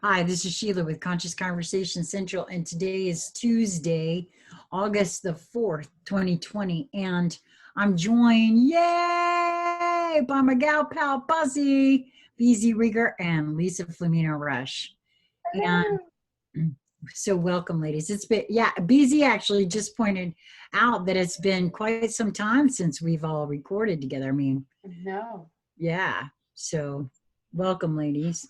Hi, this is Sheila with Conscious Conversation Central, and today is Tuesday, August the 4th, 2020, and I'm joined, yay, by my gal pal Posse, BZ Rieger, and Lisa Flameno Rush. And so welcome, ladies. It's been, yeah, BZ actually just pointed out that it's been quite some time since we've all recorded together. I mean, no. Yeah, so welcome, ladies.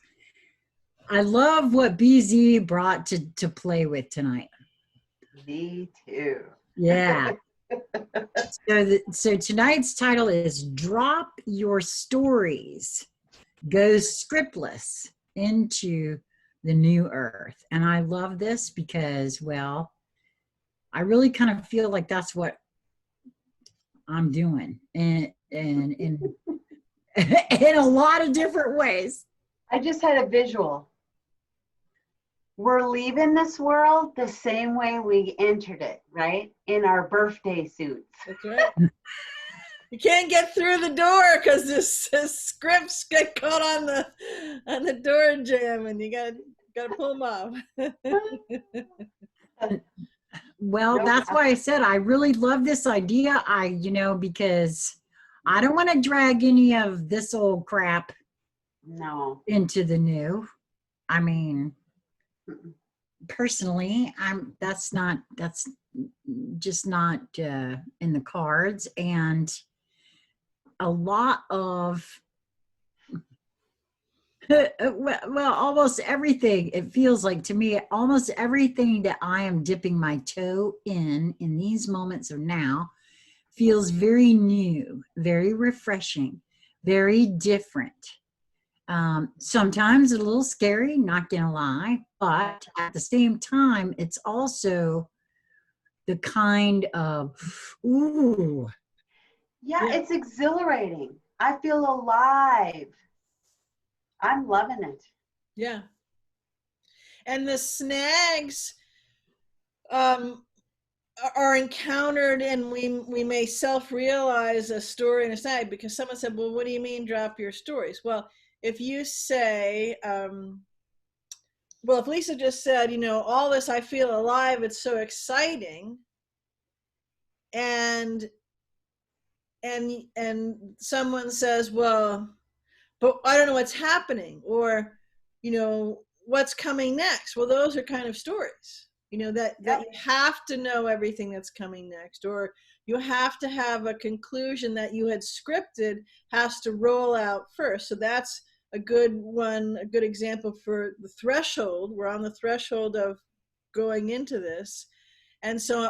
I love what BZ brought to play with tonight. Me too. Yeah. So tonight's title is Drop Your Stories, Go Scriptless into the New Earth. And I love this because, well, I really kind of feel like that's what I'm doing and in in a lot of different ways. I just had a visual. We're leaving this world the same way we entered it, right? In our birthday suits. That's right. You can't get through the door because this scripts get caught on the door jam, and you gotta pull them off. Well, that's why I said I really love this idea. Because I don't want to drag any of this old crap into the new. I mean, personally, that's just not in the cards. And a lot of well, almost everything, it feels like to me, almost everything that I am dipping my toe in these moments of now feels very new, very refreshing, very different. Sometimes a little scary, not gonna lie, but at the same time, it's also the kind of, ooh. Yeah, it's exhilarating. I feel alive. I'm loving it. Yeah. And the snags are encountered, and we may self-realize a story in a snag because someone said, well, what do you mean drop your stories? Well, if you say, well, if Lisa just said, all this, I feel alive, it's so exciting, and someone says, well, but I don't know what's happening, or, what's coming next. Well, those are kind of stories, that you have to know everything that's coming next, or you have to have a conclusion that you had scripted has to roll out first. So that's a good one, a good example for the threshold. We're on the threshold of going into this. And so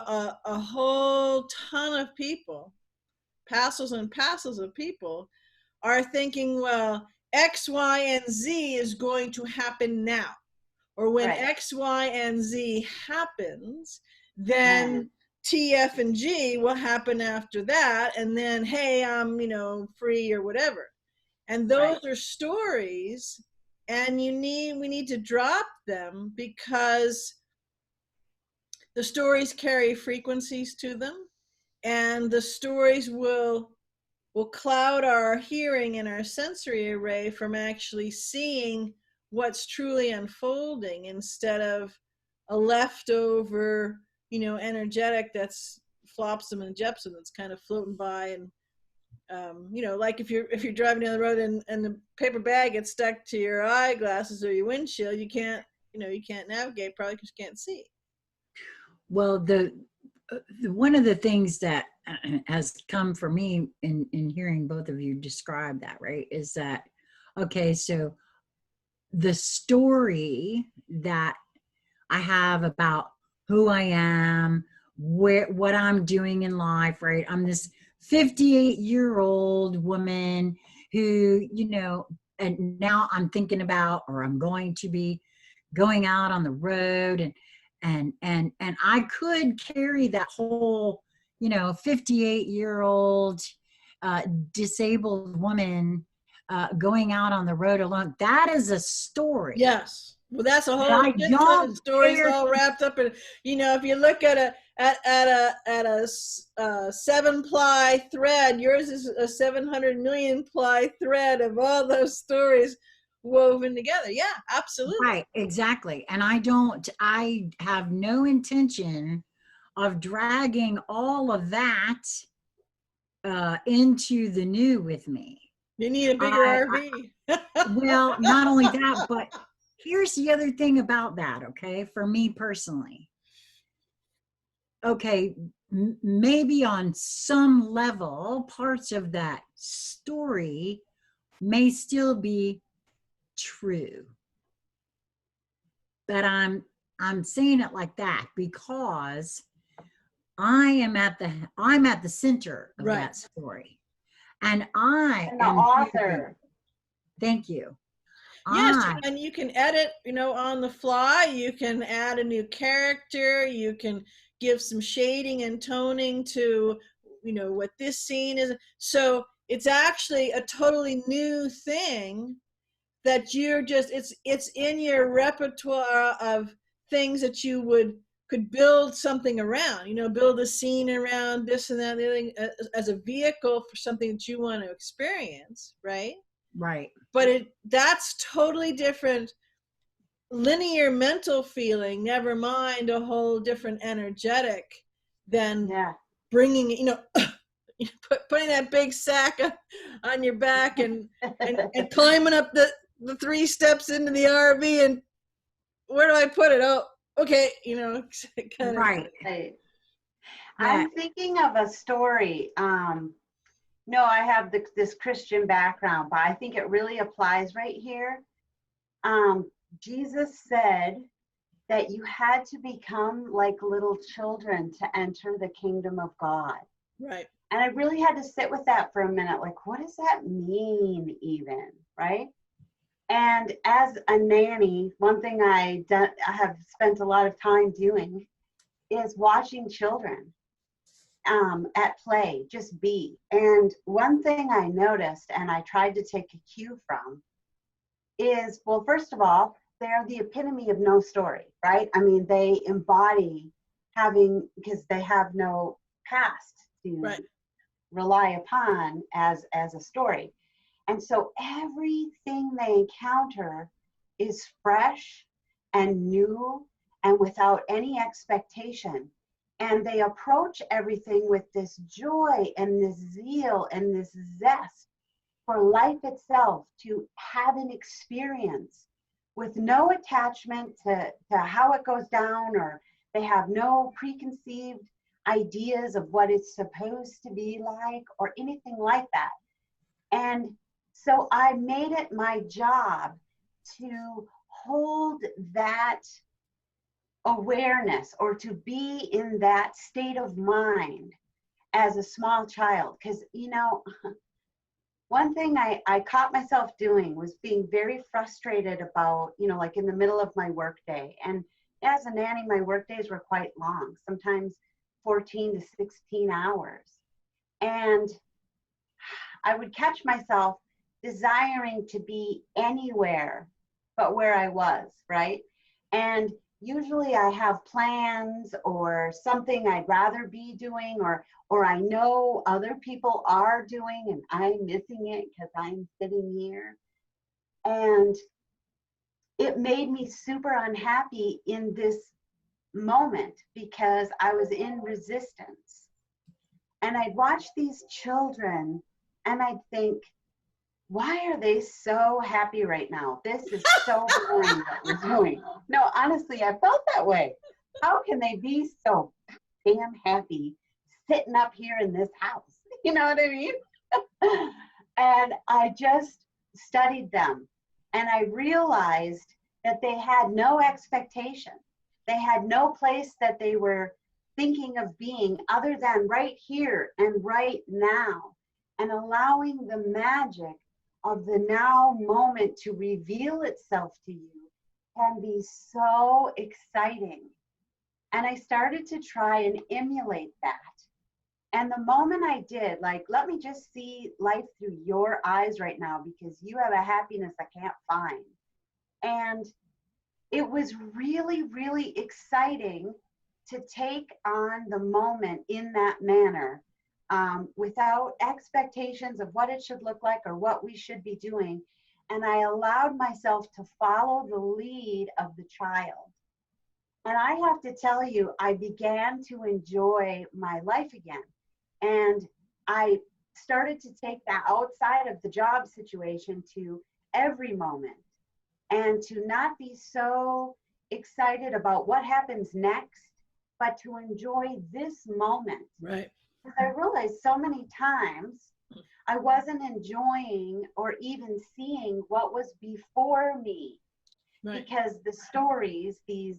a whole ton of people, passels and passels of people, are thinking, well, X, Y, and Z is going to happen now. Or when X, Y, and Z happens, then T, F, and G will happen after that. And then, hey, I'm, free or whatever. And those are stories, and we need to drop them because the stories carry frequencies to them, and the stories will cloud our hearing and our sensory array from actually seeing what's truly unfolding, instead of a leftover, energetic that's flopsome and jepsum that's kind of floating by. And like if you're driving down the road and the paper bag gets stuck to your eyeglasses or your windshield, you can't navigate, probably because you can't see. Well, the one of the things that has come for me in hearing both of you describe that, right, is that, okay, so the story that I have about who I am, what I'm doing in life, right? I'm this 58-year-old woman who, and now I'm thinking about, or I'm going to be going out on the road, and I could carry that whole, 58-year-old disabled woman going out on the road alone. That is a story. Yes. Well, that's a whole ton of stories all wrapped up in, if you look at a 7-ply thread, yours is a 700 million ply thread of all those stories woven together. Yeah, absolutely. Right, exactly. And I have no intention of dragging all of that into the new with me. You need a bigger I, RV. well, not only that, but here's the other thing about that, okay, for me personally. Okay, maybe on some level, parts of that story may still be true. But I'm saying it like that because I'm at the center of Right. that story. And I And the am author. thank you. Yes, I and you can edit, on the fly. You can add a new character. You can give some shading and toning to, what this scene is. So it's actually a totally new thing that it's in your repertoire of things that you could build something around, build a scene around this and that, the other thing, as a vehicle for something that you want to experience, right? right. But that's totally different linear mental feeling, never mind a whole different energetic than Yeah. bringing, putting that big sack on your back and climbing up the 3 steps into the RV, and where do I put it? Oh, okay, kind Right. Right. Yeah. I'm thinking of a story. No, I have this Christian background, but I think it really applies right here. Jesus said that you had to become like little children to enter the kingdom of God. Right. And I really had to sit with that for a minute. Like, what does that mean even, right? And as a nanny, one thing I have spent a lot of time doing is watching children at play, just be. And one thing I noticed, and I tried to take a cue from, is, well, first of all, they're the epitome of no story, right? I mean, they embody because they have no past to Right. rely upon as a story. And so everything they encounter is fresh and new and without any expectation. And they approach everything with this joy and this zeal and this zest for life itself, to have an experience with no attachment to how it goes down, or they have no preconceived ideas of what it's supposed to be like or anything like that. And so I made it my job to hold that awareness, or to be in that state of mind as a small child. Because, one thing I caught myself doing was being very frustrated about, like in the middle of my workday. And as a nanny, my work days were quite long, sometimes 14 to 16 hours. And I would catch myself desiring to be anywhere but where I was, right? And usually I have plans or something I'd rather be doing, or I know other people are doing and I'm missing it because I'm sitting here. And it made me super unhappy in this moment because I was in resistance. And I'd watch these children and I'd think, why are they so happy right now? This is so boring what we're doing. No, honestly, I felt that way. How can they be so damn happy sitting up here in this house? You know what I mean? And I just studied them, and I realized that they had no expectation. They had no place that they were thinking of being other than right here and right now, and allowing the magic of the now moment to reveal itself to you can be so exciting. And I started to try and emulate that. And the moment I did, like, let me just see life through your eyes right now, because you have a happiness I can't find. And it was really, really exciting to take on the moment in that manner, without expectations of what it should look like or what we should be doing. and I allowed myself to follow the lead of the child. And I have to tell you, I began to enjoy my life again. And I started to take that outside of the job situation to every moment, and to not be so excited about what happens next, but to enjoy this moment. Right. Because I realized so many times I wasn't enjoying or even seeing what was before me, Right. because the stories, these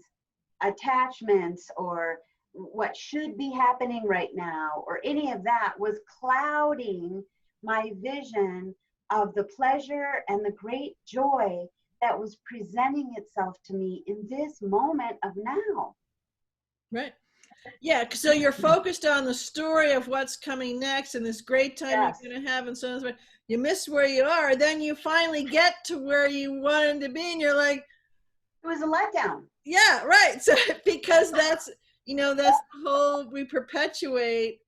attachments, or what should be happening right now, or any of that was clouding my vision of the pleasure and the great joy that was presenting itself to me in this moment of now. Right. Yeah. So you're focused on the story of what's coming next and this great time Yes. you're going to have and so on and so forth. You miss where you are. Then you finally get to where you wanted to be and you're like, It was a letdown. yeah, right. So because that's, that's the whole, we perpetuate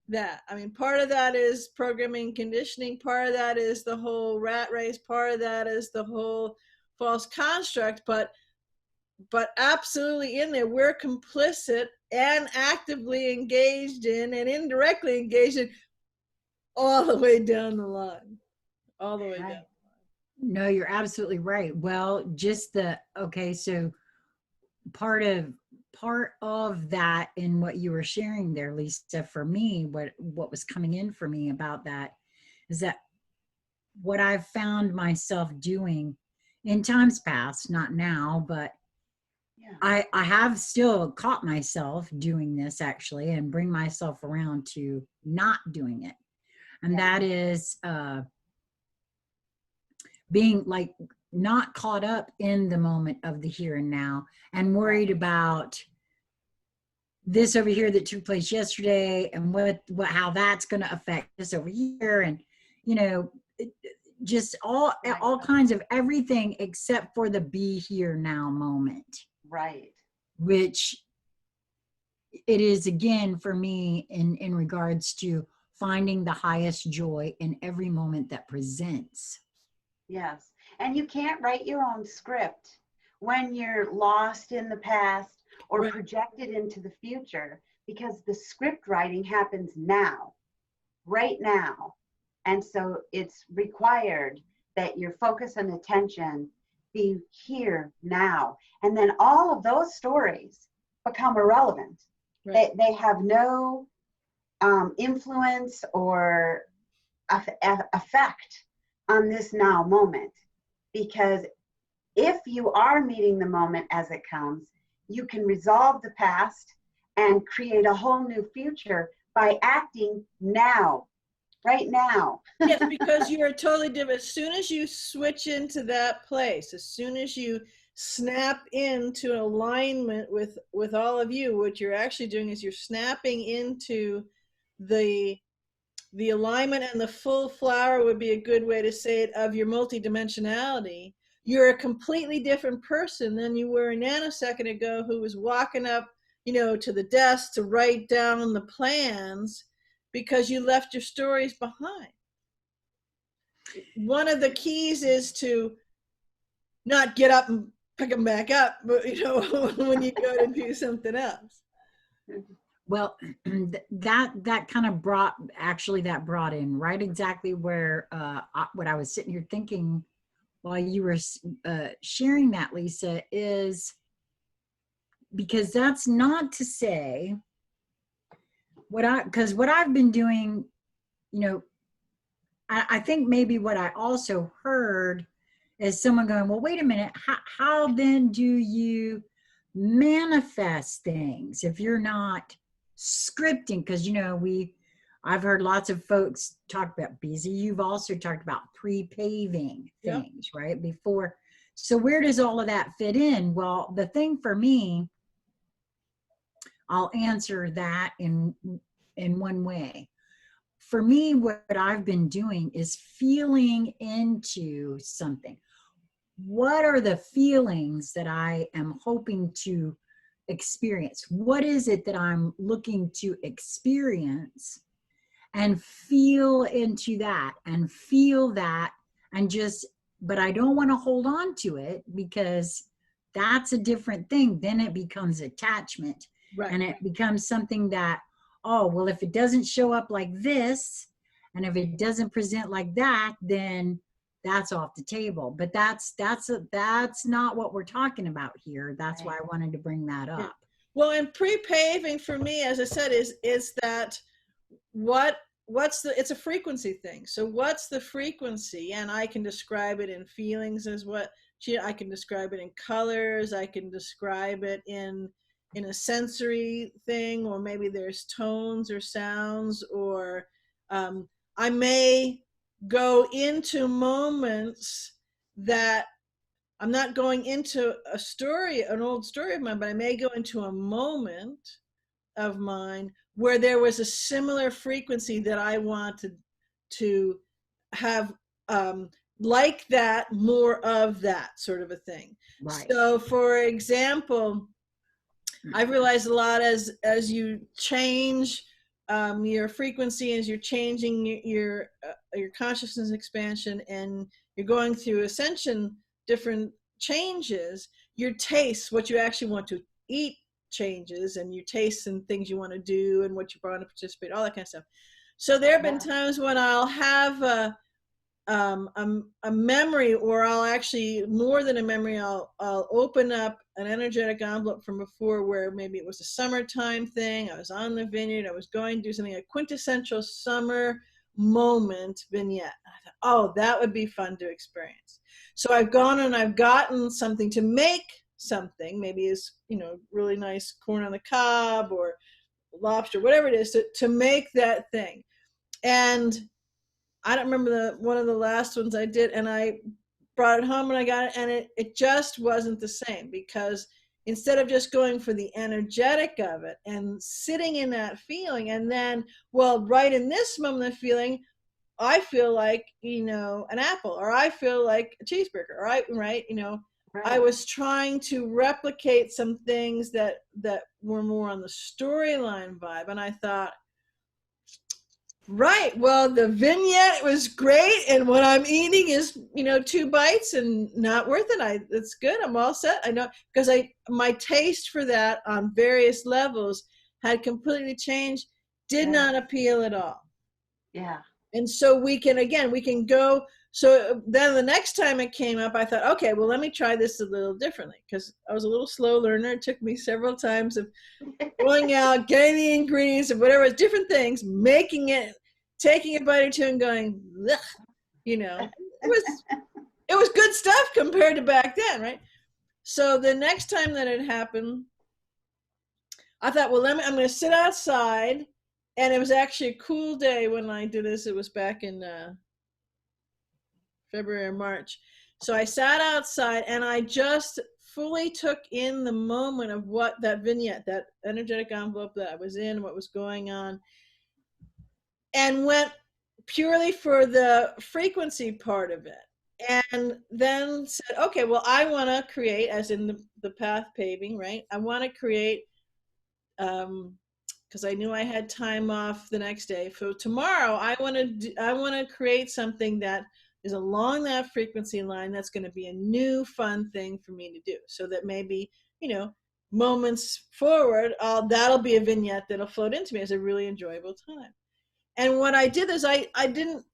that. I mean, part of that is programming, conditioning. Part of that is the whole rat race. Part of that is the whole false construct. But absolutely in there, we're complicit and actively engaged in and indirectly engaged in all the way down the line. All the way Right. down. No, you're absolutely right. Well, just so part of that in what you were sharing there, Lisa, for me, what was coming in for me about that is that what I've found myself doing in times past, not now, but Yeah. I have still caught myself doing this actually, and bring myself around to not doing it. And Yeah. that is being like not caught up in the moment of the here and now, and worried about this over here that took place yesterday, and how that's going to affect this over here, and just all kinds of everything except for the be here now moment. Right. Which it is again for me in regards to finding the highest joy in every moment that presents. Yes. And you can't write your own script when you're lost in the past or Right. projected into the future, because the script writing happens now, right now. And so it's required that your focus and attention be here now. And then all of those stories become irrelevant. Right. They have no influence or effect on this now moment. Because if you are meeting the moment as it comes, you can resolve the past and create a whole new future by acting now, right now. Yes, because you're totally different. As soon as you switch into that place, as soon as you snap into alignment with all of you, what you're actually doing is you're snapping into the alignment and the full flower would be a good way to say it of your multidimensionality. You're a completely different person than you were a nanosecond ago, who was walking up, to the desk to write down the plans because you left your stories behind. One of the keys is to not get up and pick them back up, but when you go to do something else. Well, that kind of brought in right exactly where what I was sitting here thinking while you were sharing that, Lisa, is because that's not to say because what I've been doing, I think maybe what I also heard is someone going, well, wait a minute, how then do you manifest things if you're not scripting? Because I've heard lots of folks talk about busy. You've also talked about pre-paving things, right? Before. So where does all of that fit in? Well, the thing for me, I'll answer that in one way. For me, what I've been doing is feeling into something. What are the feelings that I am hoping to experience? What is it that I'm looking to experience? And feel into that and feel that and just but I don't want to hold on to it, because that's a different thing. Then it becomes attachment, Right. and it becomes something that, oh, well, if it doesn't show up like this, and if it doesn't present like that, then that's off the table. But that's not what we're talking about here. That's why I wanted to bring that up. Yeah. Well, and pre-paving for me, as I said, is that it's a frequency thing. So what's the frequency? And I can describe it in feelings as I can describe it in colors. I can describe it in a sensory thing, or maybe there's tones or sounds, or I may go into moments that I'm not going into an old story of mine, but I may go into a moment of mine where there was a similar frequency that I wanted to have, like that, more of that sort of a thing. Right. So for example, I've realized a lot as you change your frequency, as you're changing your consciousness expansion, and you're going through ascension, different changes, your taste, what you actually want to eat changes, and your tastes and things you want to do, and what you want to participate, all that kind of stuff. So there have been times when I'll have a memory, or I'll actually, more than a memory, I'll open up an energetic envelope from before, where maybe it was a summertime thing, I was on the vineyard, I was going to do something, a quintessential summer moment vignette. I thought, oh, that would be fun to experience. So I've gone and I've gotten something to make something, maybe is, really nice corn on the cob or lobster, whatever it is, to make that thing. And I don't remember one of the last ones I did, and I brought it home and I got it, and it just wasn't the same, because instead of just going for the energetic of it and sitting in that feeling, and then, well, right in this moment of feeling, I feel like, an apple, or I feel like a cheeseburger, or right. I was trying to replicate some things that were more on the storyline vibe, and I thought, right, well, the vignette was great, and what I'm eating is 2 bites and not worth it. It's good, I'm all set. I know, because my taste for that on various levels had completely changed, did not appeal at all. Yeah. And so we can go. So then the next time it came up, I thought, okay, well, let me try this a little differently, because I was a little slow learner. It took me several times of going out, getting the ingredients of whatever, different things, making it, taking a bite or two and going, ugh, it was good stuff compared to back then, right? So the next time that it happened, I thought, well, I'm going to sit outside. And it was actually a cool day when I did this. It was back in February or March. So I sat outside and I just fully took in the moment of what that vignette, that energetic envelope that I was in, what was going on, and went purely for the frequency part of it. And then said, okay, well, I want to create, as in the path paving, right? I want to create, because I knew I had time off the next day. So tomorrow, I want to create something that is along that frequency line. That's going to be a new fun thing for me to do. So that maybe, moments forward, that'll be a vignette that'll float into me as a really enjoyable time. And what I did is I didn't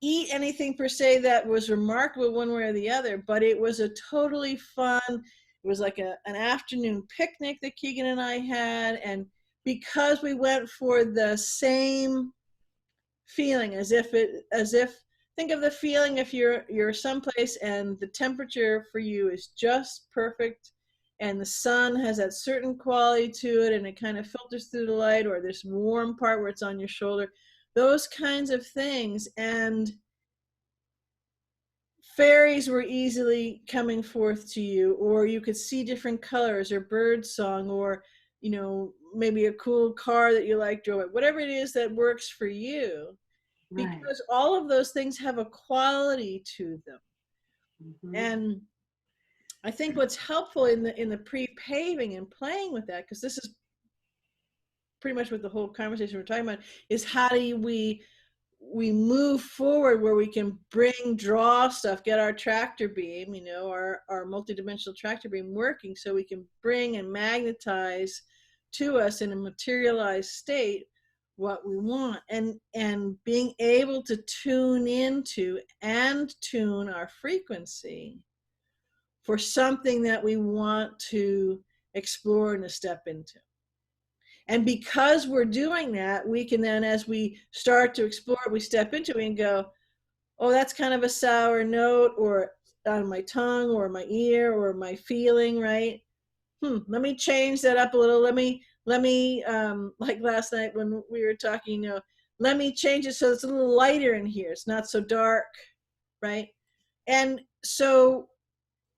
eat anything per se that was remarkable one way or the other, but it was a totally fun, it was like an afternoon picnic that Keegan and I had. And because we went for the same feeling, as if think of the feeling if you're someplace and the temperature for you is just perfect, and the sun has that certain quality to it, and it kind of filters through the light, or this warm part where it's on your shoulder, those kinds of things. And fairies were easily coming forth to you, or you could see different colors, or bird song, or maybe a cool car that you like drove, whatever it is that works for you, because all of those things have a quality to them. Mm-hmm. And I think what's helpful in the pre-paving and playing with that, because this is pretty much what the whole conversation we're talking about, is how do we we move forward where we can draw stuff, get our tractor beam, you know, our multidimensional tractor beam working, so we can bring and magnetize to us in a materialized state what we want, and being able to tune into and tune our frequency for something that we want to explore and to step into. And because we're doing that, we can then, as we start to explore, we step into it and go, oh, that's kind of a sour note, or on my tongue or my ear or my feeling, right? Let me change that up a little. Let me like last night when we were talking, you know, let me change it so it's a little lighter in here. It's not so dark, right? And so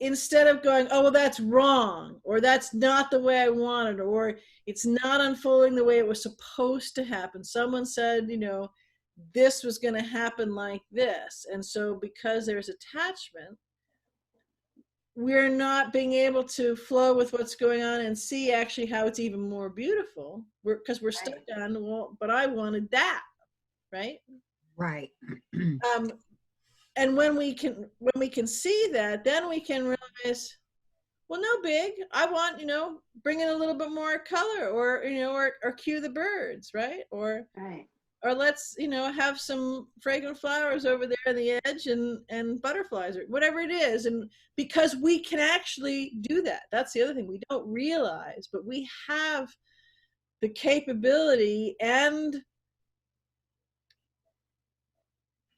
instead of going, oh, well, that's wrong, or that's not the way I wanted, or it's not unfolding the way it was supposed to happen. Someone said, you know, this was going to happen like this. And so because there's attachment, we're not being able to flow with what's going on and see actually how it's even more beautiful, because we're stuck on, well, but I wanted that, right? Right. And when we can see that, then we can realize, well, no big, I want, you know, bring in a little bit more color, or, you know, or cue the birds, right? Or let's, you know, have some fragrant flowers over there on the edge, and butterflies, or whatever it is. And because we can actually do that. That's the other thing we don't realize, but we have the capability and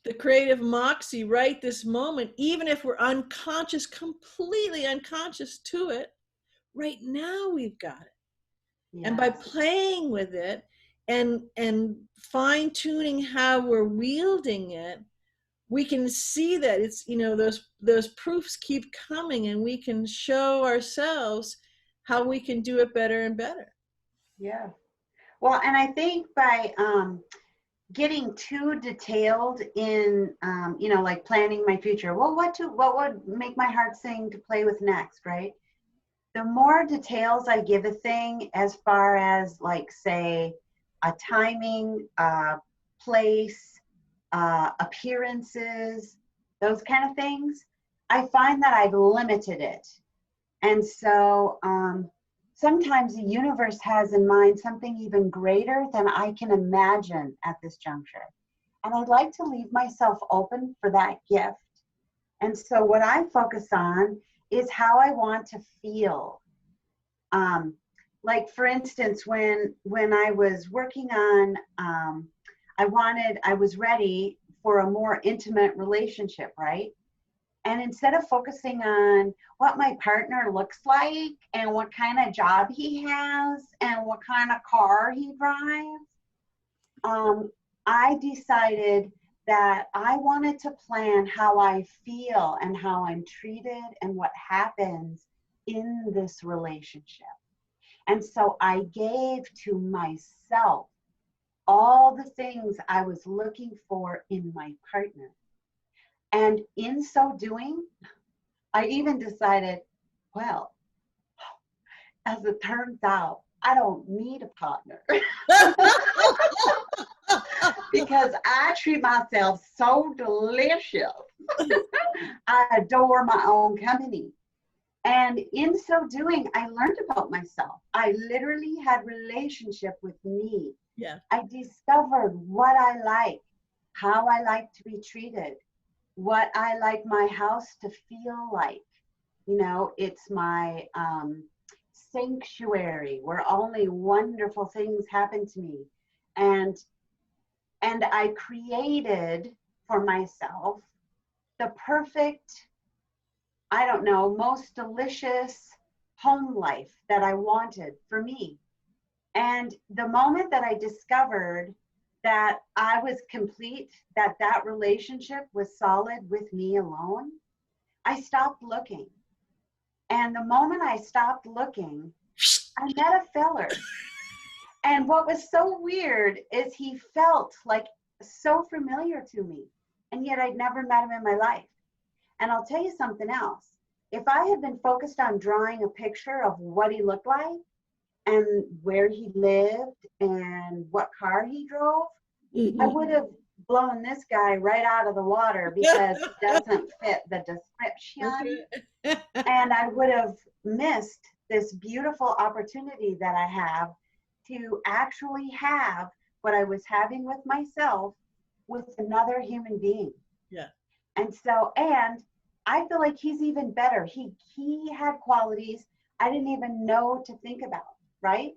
the creative moxie right this moment, even if we're unconscious, completely unconscious to it. Right now we've got it. Yes. And by playing with it and fine-tuning how we're wielding it, we can see that it's, you know, those proofs keep coming, and we can show ourselves how we can do it better and better. Yeah. Well, and I think by getting too detailed in, you know, like planning my future. Well, what would make my heart sing to play with next, right? The more details I give a thing, as far as, like, say, a timing, place, appearances, those kind of things, I find that I've limited it. And so sometimes the universe has in mind something even greater than I can imagine at this juncture. And I'd like to leave myself open for that gift. And so what I focus on is how I want to feel. Like, for instance, when I was working on, I was ready for a more intimate relationship, right? And instead of focusing on what my partner looks like and what kind of job he has and what kind of car he drives, I decided that I wanted to plan how I feel and how I'm treated and what happens in this relationship. And so I gave to myself all the things I was looking for in my partner. And in so doing, I even decided, well, as it turns out, I don't need a partner. Because I treat myself so delicious. I adore my own company. And in so doing, I learned about myself. I literally had relationship with me. Yeah. I discovered what I like, how I like to be treated, what I like my house to feel like. You know, it's my sanctuary where only wonderful things happen to me. And I created for myself the perfect, I don't know, most delicious home life that I wanted for me. And the moment that I discovered that I was complete, that relationship was solid with me alone, I stopped looking. And the moment I stopped looking, I met a feller. And what was so weird is he felt like so familiar to me, and yet I'd never met him in my life. And I'll tell you something else. If I had been focused on drawing a picture of what he looked like and where he lived and what car he drove, I would have blowing this guy right out of the water because he doesn't fit the description. And I would have missed this beautiful opportunity that I have to actually have what I was having with myself with another human being. Yeah. And so, and I feel like he's even better. He had qualities I didn't even know to think about, right?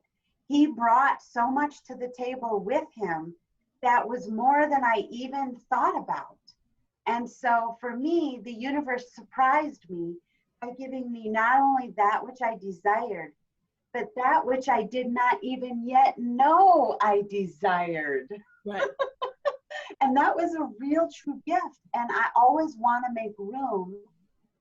He brought so much to the table with him that was more than I even thought about. And so for me, the universe surprised me by giving me not only that which I desired, but that which I did not even yet know I desired. Right. And that was a real true gift. And I always want to make room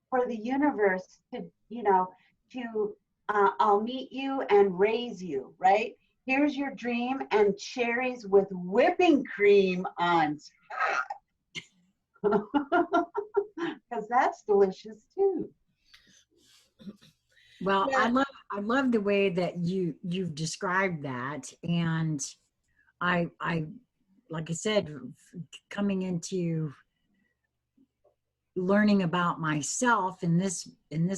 for the universe to, you know, to I'll meet you and raise you, right? Here's your dream and cherries with whipping cream on top. Because that's delicious too. Well, Yeah. I love the way that you've described that, and I like I said, coming into learning about myself in this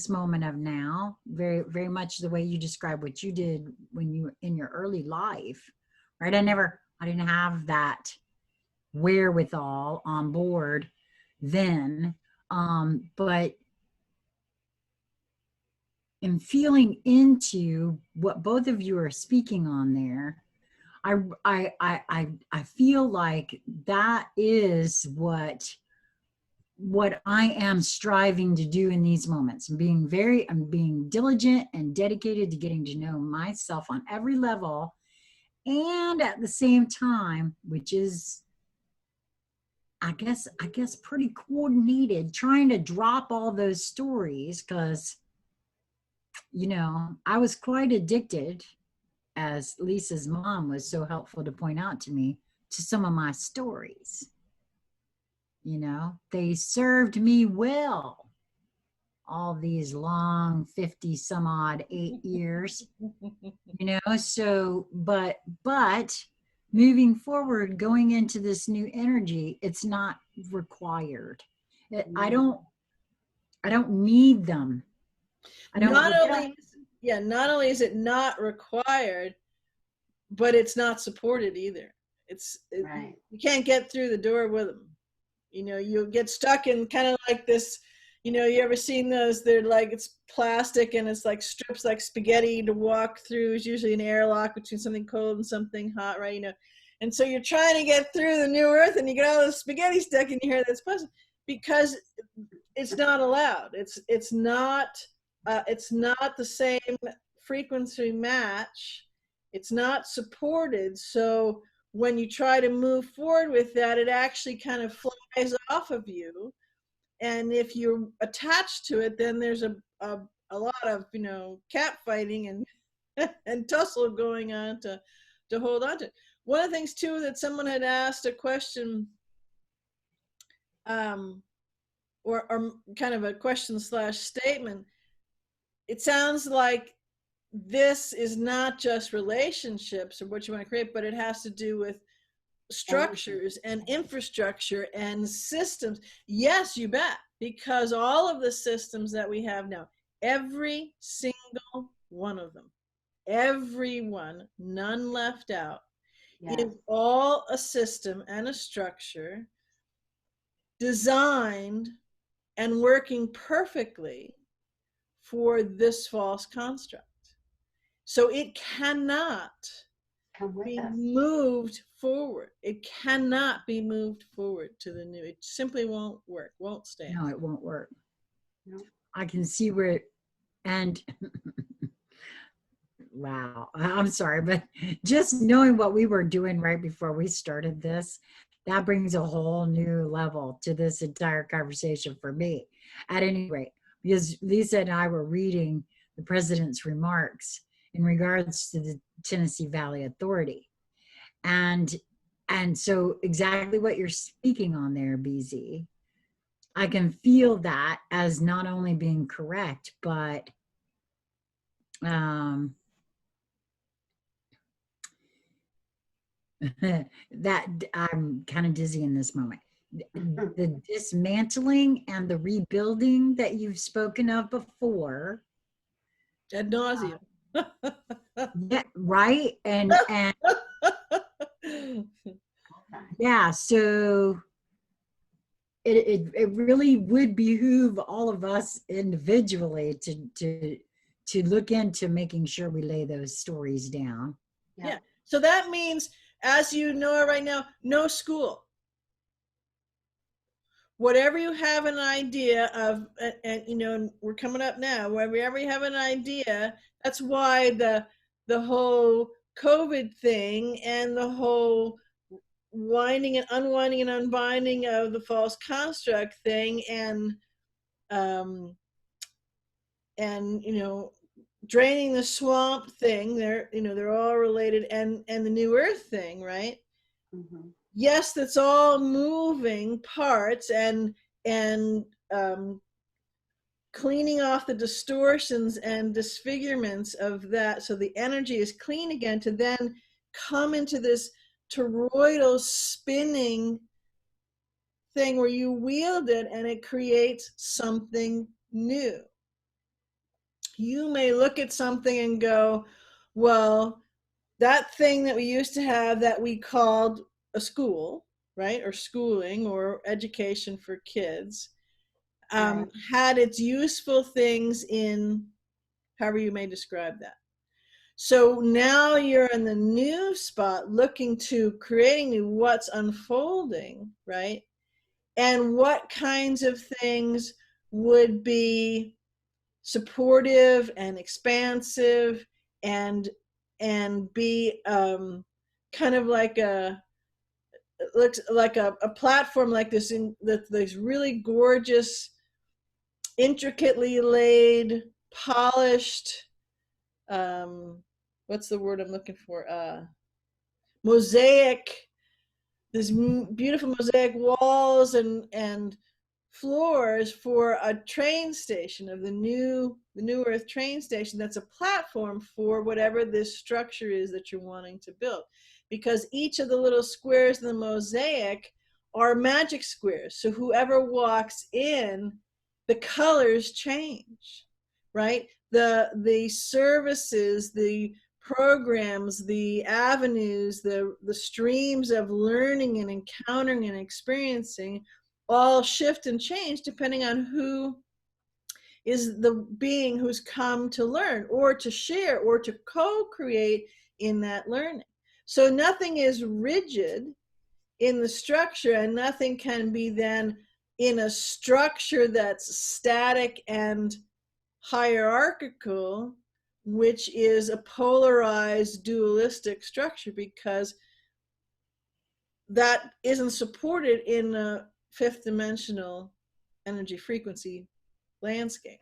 moment of now, very very much the way you describe what you did when you in your early life, right? I didn't have that wherewithal on board then, but in feeling into what both of you are speaking on there, I feel like that is what I am striving to do in these moments. I'm being diligent and dedicated to getting to know myself on every level, and at the same time, which is I guess pretty coordinated, trying to drop all those stories, because you know, I was quite addicted, as Lisa's mom was so helpful to point out to me, to some of my stories. You know, they served me well all these long 50 some odd 8 years, you know. So but moving forward, going into this new energy, it's not required. I don't need them. I don't not only is it not required, but it's not supported either. Right. You can't get through the door with them. You know, you'll get stuck in kind of like this, you know, you ever seen those? They're like, it's plastic and it's like strips like spaghetti to walk through. It's usually an airlock between something cold and something hot, right? You know, and so you're trying to get through the new earth and you get all this spaghetti stuck in your hair that's plastic because it's not allowed. It's not the same frequency match. It's not supported. So when you try to move forward with that, it actually kind of flies off of you. And if you're attached to it, then there's a lot of, you know, cat fighting and and tussle going on to hold on to it. One of the things too that someone had asked a question, or kind of a question / statement. It sounds like this is not just relationships or what you want to create, but it has to do with structures and infrastructure and systems. Yes, you bet, because all of the systems that we have now, every single one of them, everyone, none left out, is all a system and a structure designed and working perfectly for this false construct. So it cannot be moved forward. It cannot be moved forward to the new. It simply won't work, won't stand. No, it won't work. No. I can see where it, and wow, I'm sorry, but just knowing what we were doing right before we started this, that brings a whole new level to this entire conversation for me, at any rate, because Lisa and I were reading the president's remarks in regards to the Tennessee Valley Authority. And so exactly what you're speaking on there, BZ, I can feel that as not only being correct, but that I'm kind of dizzy in this moment. The dismantling and the rebuilding that you've spoken of before. Ad nauseum. Yeah, right. And yeah, so it really would behoove all of us individually to look into making sure we lay those stories down. Yeah. So that means, as you know right now, no school. Whatever you have an idea of, and you know, we're coming up now, wherever you have an idea, that's why the whole COVID thing and the whole winding and unwinding and unbinding of the false construct thing, and you know, draining the swamp thing, they're all related, and the new earth thing, right? Mm-hmm. Yes, that's all moving parts, and cleaning off the distortions and disfigurements of that, so the energy is clean again, to then come into this toroidal spinning thing where you wield it and it creates something new. You may look at something and go, well, that thing that we used to have that we called a school, right, or schooling or education for kids, had its useful things in however you may describe that. So now you're in the new spot, looking to creating new, what's unfolding, right? And what kinds of things would be supportive and expansive and be kind of like looks like a platform like this, in this really gorgeous, intricately laid, polished, what's the word I'm looking for, mosaic, this beautiful mosaic walls and floors for a train station of the new earth train station. That's a platform for whatever this structure is that you're wanting to build, because each of the little squares in the mosaic are magic squares. So whoever walks in, the colors change, right? The services, the programs, the avenues, the streams of learning and encountering and experiencing all shift and change depending on who is the being who's come to learn or to share or to co-create in that learning. So nothing is rigid in the structure, and nothing can be then in a structure that's static and hierarchical, which is a polarized dualistic structure, because that isn't supported in a fifth dimensional energy frequency landscape.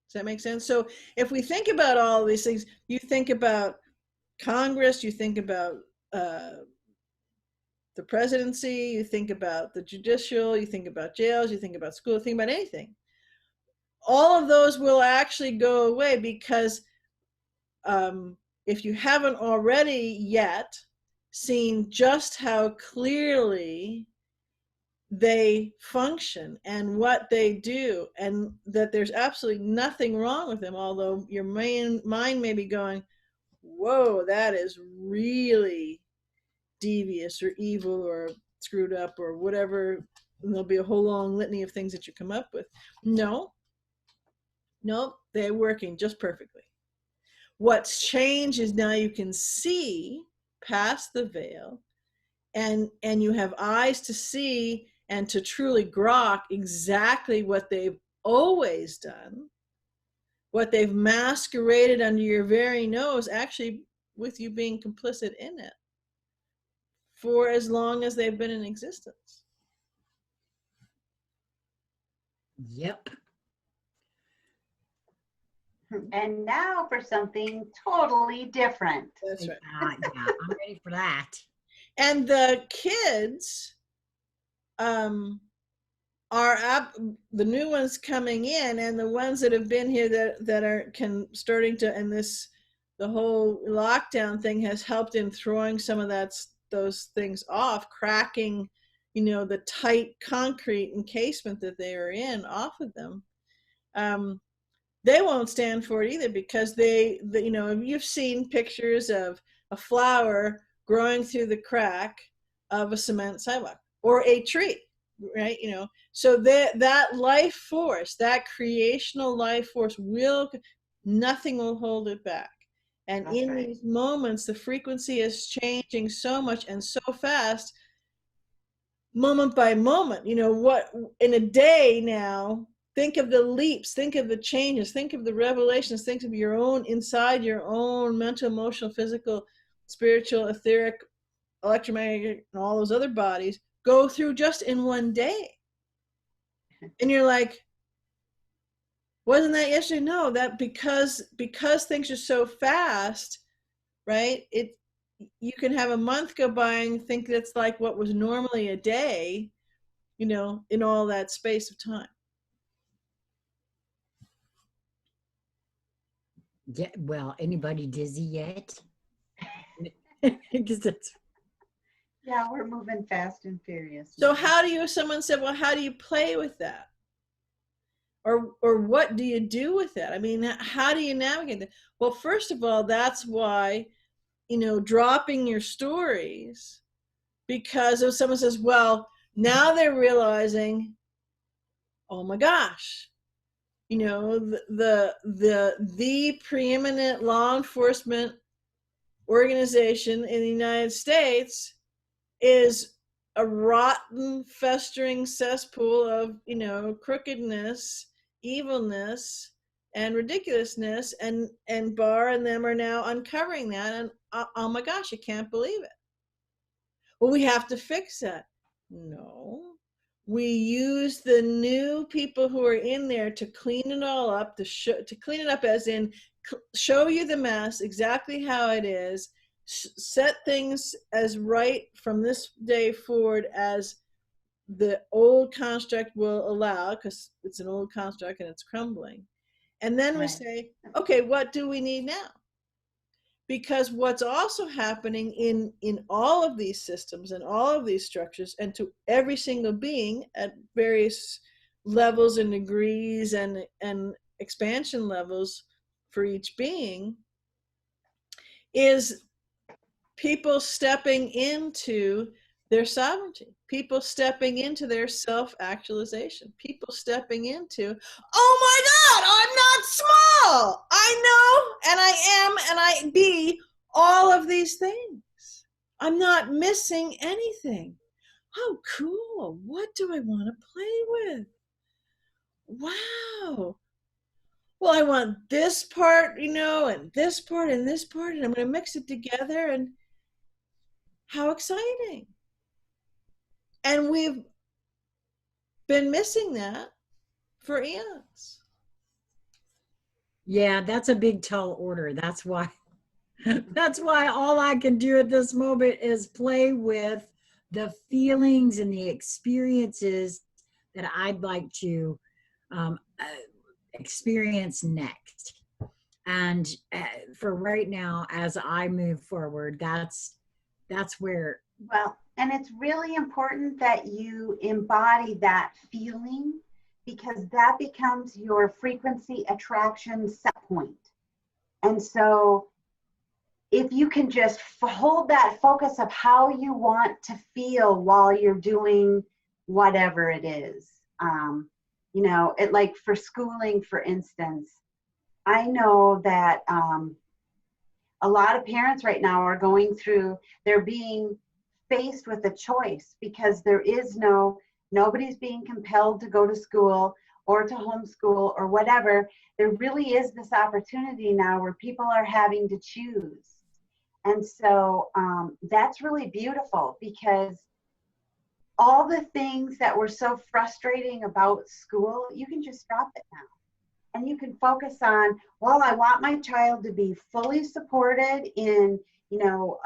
Does that make sense? So if we think about all these things, you think about Congress, you think about the presidency, you think about the judicial, you think about jails, you think about school, think about anything. All of those will actually go away, because if you haven't already yet seen just how clearly they function and what they do, and that there's absolutely nothing wrong with them, although your mind may be going, whoa, that is really devious or evil or screwed up or whatever, and there'll be a whole long litany of things that you come up with. No, they're working just perfectly. What's changed is now you can see past the veil, and you have eyes to see and to truly grok exactly what they've always done, what they've masqueraded under your very nose, actually with you being complicit in it for as long as they've been in existence. Yep. And now for something totally different. That's right. Yeah, I'm ready for that. And the kids are the new ones coming in, and the ones that have been here that are starting to, and the whole lockdown thing has helped in throwing some of that those things off, cracking, you know, the tight concrete encasement that they are in off of them, they won't stand for it either, because you know, you've seen pictures of a flower growing through the crack of a cement sidewalk or a tree, right? You know, so that life force, that creational life force nothing will hold it back. And That's in right. these moments, the frequency is changing so much and so fast, moment by moment. You know, what in a day now, think of the leaps, think of the changes, think of the revelations, think of your own inside your own mental, emotional, physical, spiritual, etheric, electromagnetic, and all those other bodies go through just in one day. And you're like, wasn't that yesterday? No, that because things are so fast, right? You can have a month go by and think that's like what was normally a day, you know, in all that space of time. Yeah, well, anybody dizzy yet? Because that's Yeah, we're moving fast and furious. So now. how do you, someone said, well, how do you play with that? Or what do you do with that? I mean, how do you navigate that? Well, first of all, that's why, you know, dropping your stories, because if someone says, well, now they're realizing, oh my gosh, you know, the preeminent law enforcement organization in the United States is a rotten, festering cesspool of, you know, crookedness, evilness, and ridiculousness, and Barr and them are now uncovering that, and oh my gosh, I can't believe it. Well, we have to fix that. No, we use the new people who are in there to clean it all up, to clean it up, as in show you the mess exactly how it is, set things as right from this day forward as the old construct will allow, because it's an old construct and it's crumbling. And then we Right. say, okay, what do we need now? Because what's also happening in all of these systems and all of these structures, and to every single being at various levels and degrees and expansion levels for each being, is people stepping into their sovereignty, people stepping into their self-actualization, people stepping into, oh my God, I'm not small. I know, and I am, and I be all of these things. I'm not missing anything. Oh, cool. What do I want to play with? Wow. Well, I want this part, you know, and this part and this part, and I'm going to mix it together, and how exciting. And we've been missing that for eons. yeah, that's a big tall order. That's why all I can do at this moment is play with the feelings and the experiences that I'd like to experience next. And for right now, as I move forward, that's where. Well, and it's really important that you embody that feeling, because that becomes your frequency attraction set point. And so if you can just hold that focus of how you want to feel while you're doing whatever it is, you know, it, like for schooling, for instance, I know that a lot of parents right now are going through, they're being faced with a choice, because there is nobody's being compelled to go to school or to homeschool or whatever. There really is this opportunity now where people are having to choose. And so that's really beautiful, because all the things that were so frustrating about school, you can just drop it now. And you can focus on, well, I want my child to be fully supported in, you know,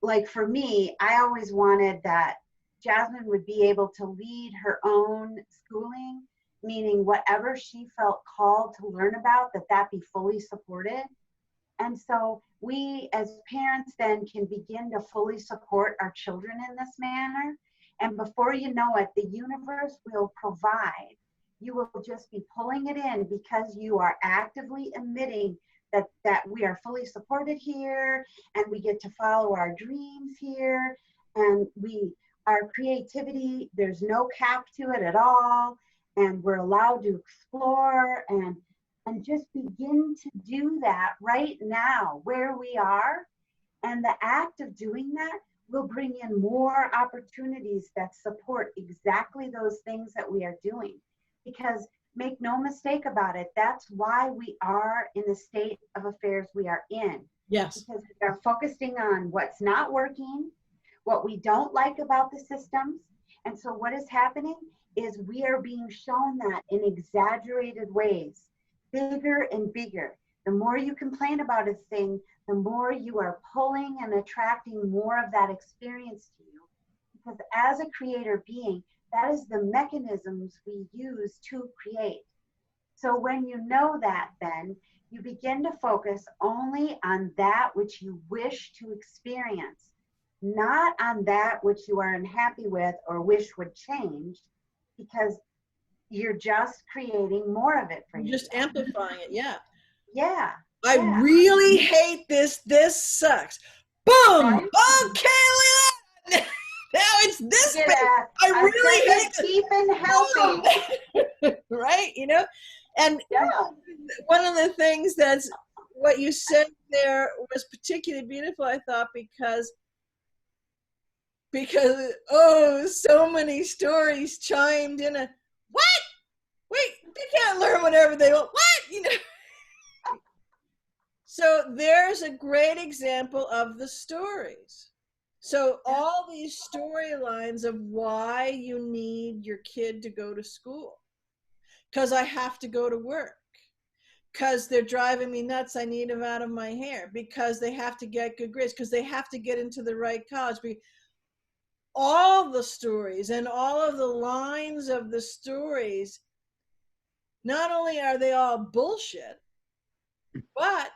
like for me, I always wanted that Jasmine would be able to lead her own schooling, meaning whatever she felt called to learn about, that be fully supported. And so we as parents then can begin to fully support our children in this manner. And before you know it, the universe will provide. You will just be pulling it in because you are actively emitting that we are fully supported here, and we get to follow our dreams here, and our creativity, there's no cap to it at all, and we're allowed to explore and just begin to do that right now where we are. And the act of doing that will bring in more opportunities that support exactly those things that we are doing. Because make no mistake about it, that's why we are in the state of affairs we are in. Yes. Because we are focusing on what's not working, what we don't like about the systems. And so what is happening is we are being shown that in exaggerated ways, bigger and bigger. The more you complain about a thing, the more you are pulling and attracting more of that experience to you. Because as a creator being, that is the mechanisms we use to create. So when you know that, then you begin to focus only on that which you wish to experience, not on that which you are unhappy with or wish would change, because you're just creating more of it for you. Just amplifying it, yeah. Yeah. I really hate this. This sucks. Boom! Right? Okay, Leah! Now it's this big. Yeah, I really hate it. Keeping healthy. Right? You know? And Yeah. one of the things that's what you said there was particularly beautiful, I thought, because so many stories chimed in a what? Wait, they can't learn whatever they want. What? You know? So there's a great example of the stories. So all these storylines of why you need your kid to go to school. Because I have to go to work. Because they're driving me nuts, I need them out of my hair. Because they have to get good grades. Because they have to get into the right college. All the stories and all of the lines of the stories, not only are they all bullshit, but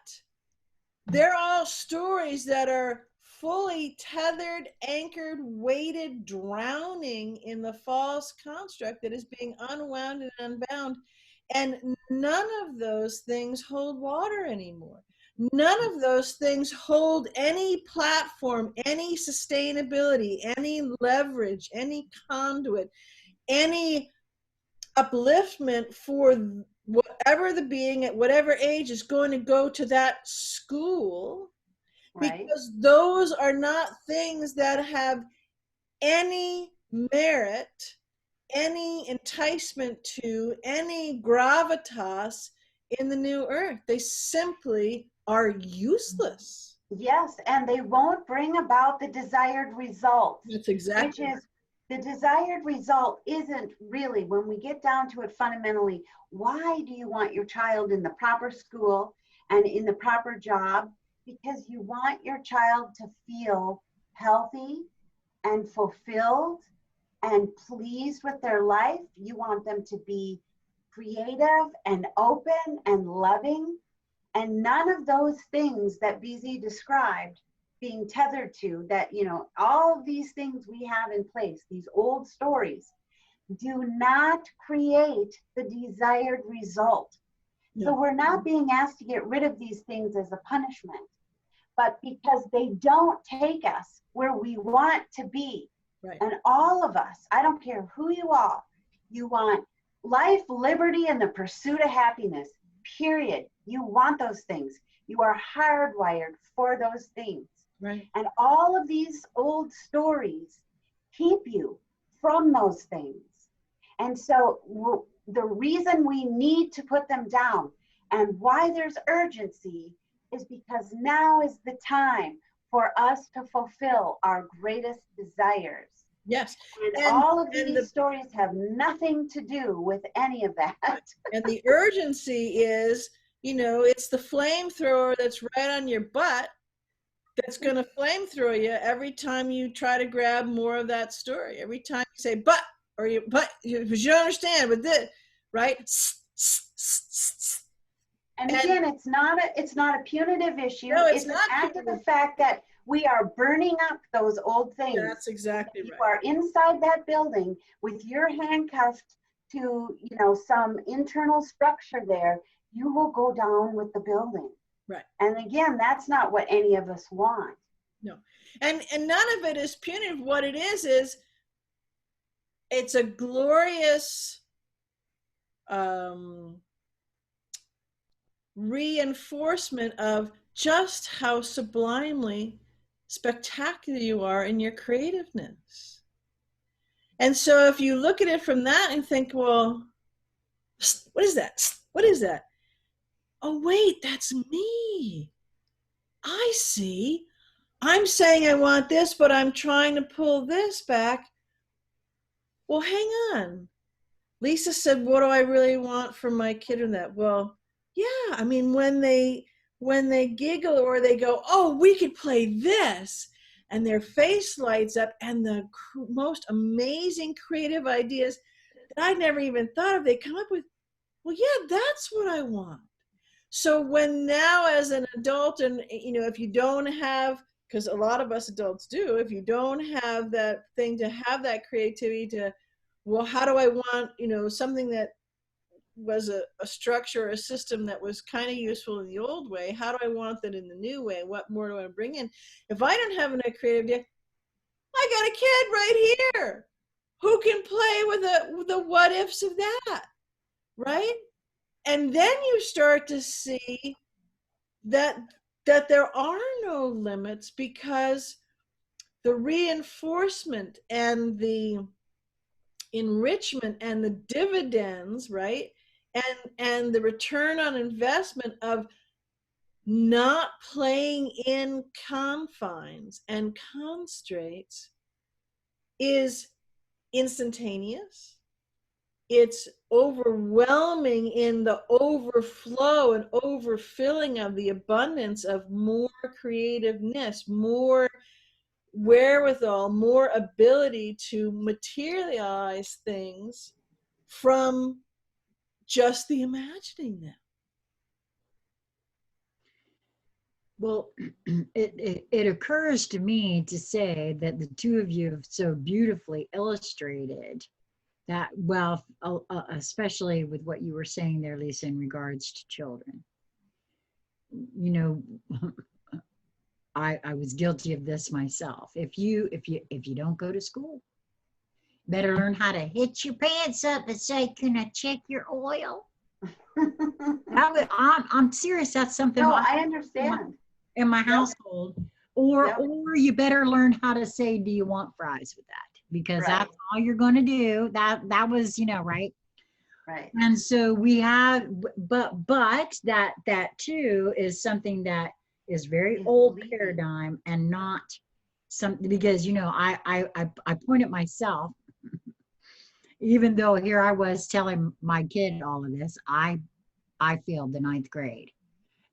they're all stories that are fully tethered, anchored, weighted, drowning in the false construct that is being unwound and unbound. And none of those things hold water anymore. None of those things hold any platform, any sustainability, any leverage, any conduit, any upliftment for whatever the being at whatever age is going to go to that school, Right. because those are not things that have any merit, any enticement to, any gravitas in the new earth. They simply are useless. Yes, and they won't bring about the desired result. That's exactly. Which is, the desired result isn't really, when we get down to it fundamentally, why do you want your child in the proper school and in the proper job? Because you want your child to feel healthy and fulfilled and pleased with their life. You want them to be creative and open and loving. And none of those things that BZ described being tethered to, that, you know, all of these things we have in place, these old stories, do not create the desired result. No. So we're not being asked to get rid of these things as a punishment, but because they don't take us where we want to be. Right. And all of us, I don't care who you are, you want life, liberty, and the pursuit of happiness, period. You want those things. You are hardwired for those things. Right. And all of these old stories keep you from those things. And so the reason we need to put them down and why there's urgency is because now is the time for us to fulfill our greatest desires. Yes. And all of these stories have nothing to do with any of that. And the urgency is, you know, it's the flamethrower that's right on your butt that's going to flamethrow you every time you try to grab more of that story. Every time you say, but you understand with this, right? And again, it's not a punitive issue. No, it's an not act of the punitive. fact that we are burning up those old things. That's exactly You right. are inside that building with your handcuffed to, you know, some internal structure there. You will go down with the building. Right. And again, that's not what any of us want. No. And none of it is punitive. What it is it's a glorious reinforcement of just how sublimely spectacular you are in your creativeness. And so if you look at it from that and think, well, what is that? What is that? Oh, wait, that's me. I see. I'm saying I want this, but I'm trying to pull this back. Well, hang on. Lisa said, what do I really want from my kid in that? Well, yeah, I mean, when they giggle or they go, oh, we could play this, and their face lights up and the most amazing creative ideas that I never even thought of, they come up with, well, yeah, that's what I want. So when now as an adult, and you know, if you don't have, because a lot of us adults do, if you don't have that thing to have that creativity to, well, how do I want, you know, something that was a structure, a system that was kind of useful in the old way, how do I want that in the new way? What more do I bring in? If I don't have a creative idea, I got a kid right here who can play with the what ifs of that, right? And then you start to see that there are no limits, because the reinforcement and the enrichment and the dividends, right, and the return on investment of not playing in confines and constraints is instantaneous. It's overwhelming in the overflow and overfilling of the abundance of more creativeness, more wherewithal, more ability to materialize things from just the imagining them. Well, it occurs to me to say that the two of you have so beautifully illustrated that, well, especially with what you were saying there, Lisa, in regards to children. You know, I was guilty of this myself. If you don't go to school, better learn how to hitch your pants up and say, "Can I check your oil?" I'm serious. That's something. No, I understand. In my household, or Yep. or you better learn how to say, "Do you want fries with that?" Because Right. that's all you're going to do. That was, you know, right. Right. And so we have, but that too is something that is very Is old leaving. paradigm, and not something, because, you know, I point at myself, even though here I was telling my kid all of this. I failed the 9th grade,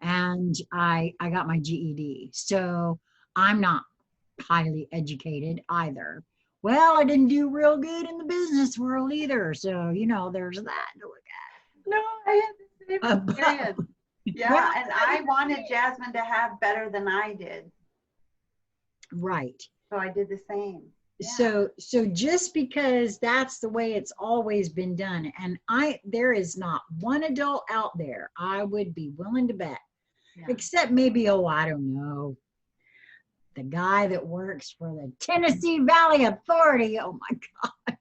and I got my GED. So I'm not highly educated either. Well, I didn't do real good in the business world either. So, you know, there's that to look at. No, I had the same But- experience. Yeah, Well, and I wanted Jasmine to have better than I did, right. so I did the same. Yeah. So just because that's the way it's always been done, and there is not one adult out there I would be willing to bet, Yeah. except maybe, oh, I don't know, the guy that works for the Tennessee Valley Authority, oh my God,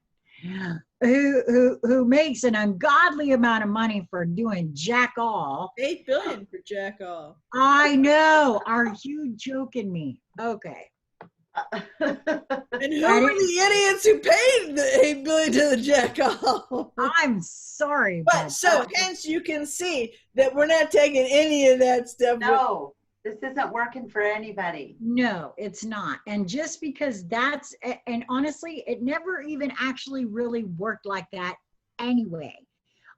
who makes an ungodly amount of money for doing jack all. $8 billion for jack all. I know. Are you joking me? Okay. And who are the idiots who paid the $8 billion to the jack all? I'm sorry. But so hence you can see that we're not taking any of that stuff. No, this isn't working for anybody. No, it's not. And just because and honestly, it never even actually really worked like that anyway.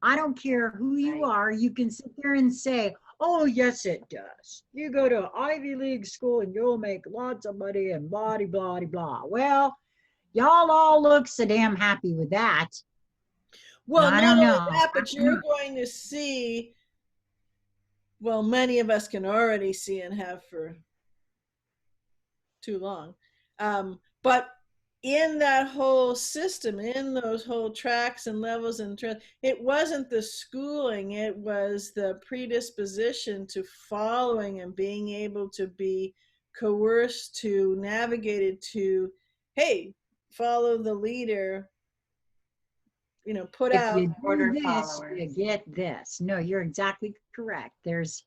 I don't care who you Right. are. You can sit there and say, oh, yes, it does. You go to Ivy League school and you'll make lots of money and blah, blah, blah. Well, y'all all look so damn happy with that. Well, I not don't only know. that, but you're going to see well, many of us can already see and have for too long. But in that whole system, in those whole tracks and levels and it wasn't the schooling, it was the predisposition to following and being able to be coerced to, navigated to, hey, follow the leader, you know, put If out. you do Order this, followers. you get this. No, you're exactly correct. It's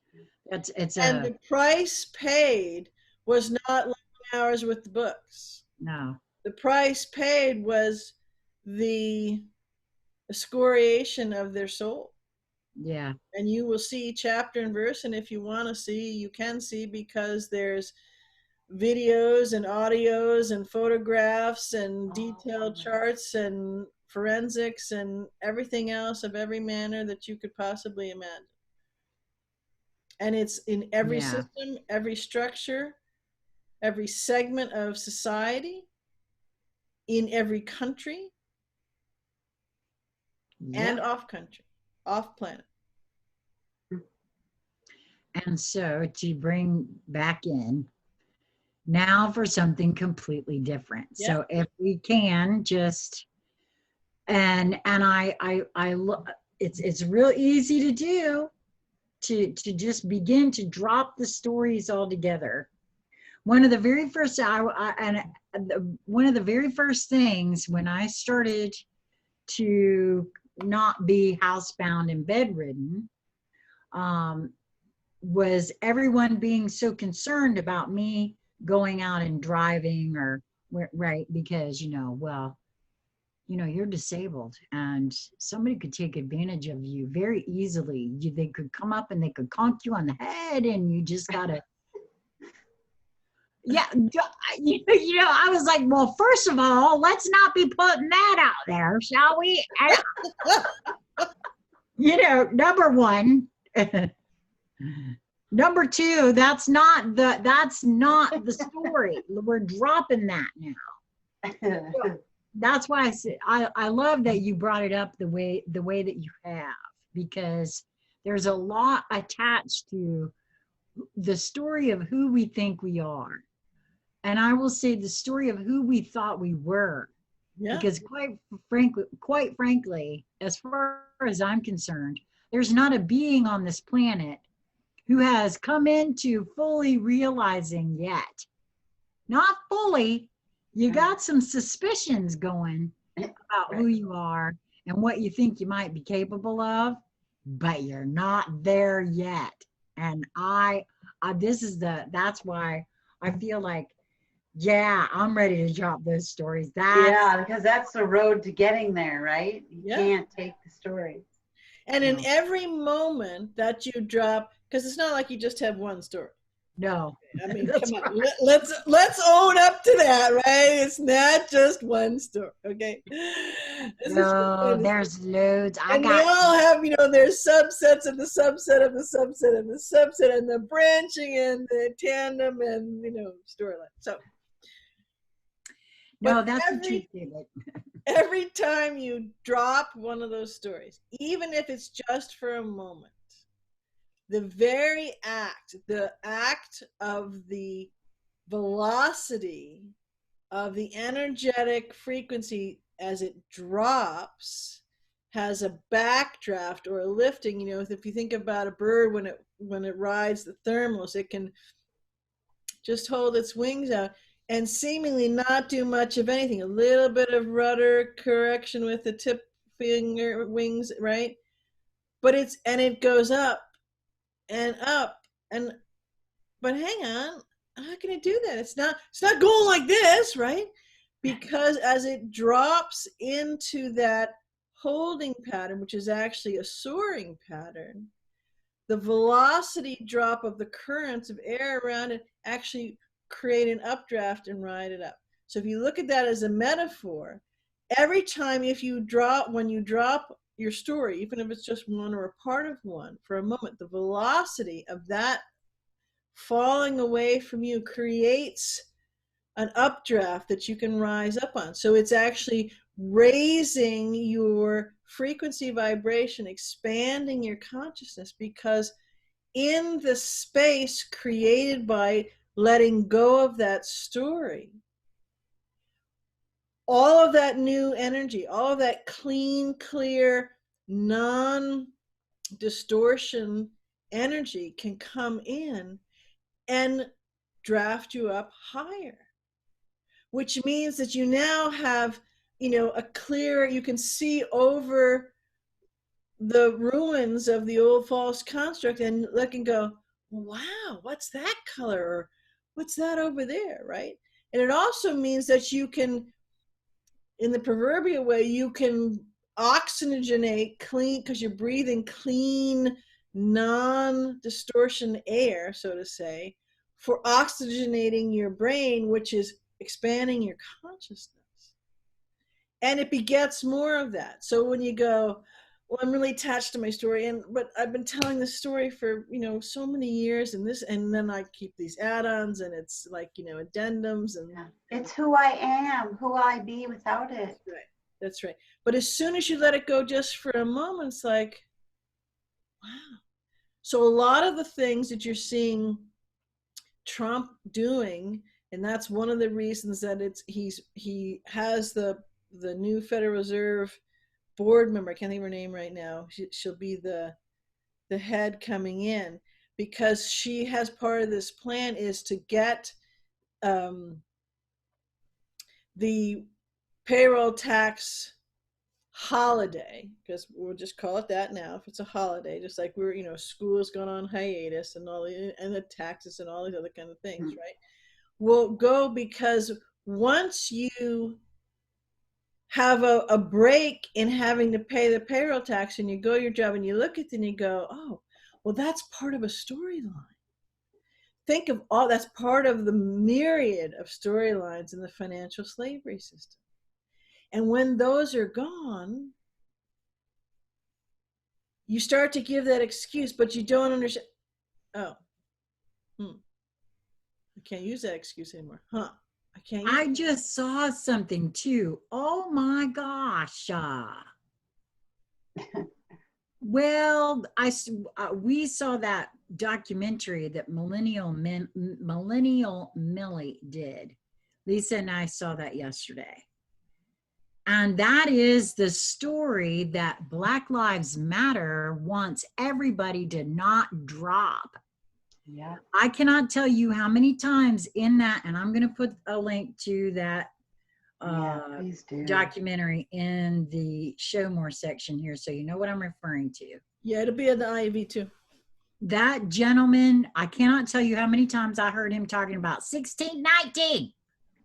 And a, the price paid was not long hours with the books. no, The price paid was the excoriation of their soul. yeah, And you will see chapter and verse, and if you want to see, you can see, because there's videos and audios and photographs and detailed charts and forensics and everything else of every manner that you could possibly imagine. And it's in every yeah, system, every structure, every segment of society, in every country, and yep. off country, off planet. And so to bring back in now for something completely different. Yeah. So if we can just, and I look, it's real easy to do, to just begin to drop the stories altogether. One of the very first, one of the very first things when I started to not be housebound and bedridden, was everyone being so concerned about me going out and driving, or right, because well, you're disabled and somebody could take advantage of you very easily. They could come up and they could conk you on the head, and you just gotta yeah. I was like, well, first of all, let's not be putting that out there, shall we? Number one. Number two, that's not the story. We're dropping that now. That's why I said I love that you brought it up the way that you have, because there's a lot attached to the story of who we think we are. And I will say the story of who we thought we were. Yeah. Because quite frankly, as far as I'm concerned, there's not a being on this planet who has come into fully realizing yet. Not fully. You got some suspicions going about who you are and what you think you might be capable of, but you're not there yet. And that's why I feel like, yeah, I'm ready to drop those stories. Yeah, because that's the road to getting there, right? You Yeah. can't take the stories. And in every moment that you drop, because it's not like you just have one story. No. I mean, come on, let's own up to that, right? It's not just one story, okay? No, there's loads. They all have, there's subsets of the subset of the subset of the subset, and the branching and the tandem and storyline. So, no, that's the truth, David. Every time you drop one of those stories, even if it's just for a moment, the act of the velocity of the energetic frequency as it drops has a backdraft or a lifting. If you think about a bird when it rides the thermals, it can just hold its wings out and seemingly not do much of anything. A little bit of rudder correction with the tip finger wings, right? But it goes up and up, but hang on, how can it do that? It's not going like this, right? Because as it drops into that holding pattern, which is actually a soaring pattern, the velocity drop of the currents of air around it actually create an updraft and ride it up. So if you look at that as a metaphor, every time when you drop your story, even if it's just one or a part of one, for a moment, the velocity of that falling away from you creates an updraft that you can rise up on. So it's actually raising your frequency vibration, expanding your consciousness, because in the space created by letting go of that story, all of that new energy, all of that clean, clear, non-distortion energy can come in and draft you up higher, which means that you now have, a clear, you can see over the ruins of the old false construct and look and go, wow, what's that color? Or what's that over there, right? And it also means that you can, in the proverbial way, you can oxygenate clean, because you're breathing clean, non-distortion air, so to say, for oxygenating your brain, which is expanding your consciousness. And it begets more of that. So when you go, well, I'm really attached to my story, but I've been telling this story for so many years, and then I keep these add-ons, and it's like addendums, and it's who I am, who I be without it. That's right. But as soon as you let it go, just for a moment, it's like, wow. So a lot of the things that you're seeing Trump doing, and that's one of the reasons that he has the new Federal Reserve board member, I can't think of her name right now. She'll be the head coming in, because she has part of this plan is to get the payroll tax holiday, because we'll just call it that now, if it's a holiday, just like school's gone on hiatus and and the taxes and all these other kind of things, right? Will go, because once you have a break in having to pay the payroll tax and you go to your job and you look at it and you go, oh, well, that's part of a storyline. Think of that's part of the myriad of storylines in the financial slavery system. And when those are gone, you start to give that excuse, but you don't understand. Oh, I can't use that excuse anymore. I just saw something too. Oh my gosh. Well, we saw that documentary that Millennial Millie did. Lisa and I saw that yesterday. And that is the story that Black Lives Matter wants everybody to not drop. Yeah. I cannot tell you how many times in that, and I'm going to put a link to that please do. documentary in the show more section here, so you know what I'm referring to. Yeah, it'll be in the IAV too. That gentleman, I cannot tell you how many times I heard him talking about 1619.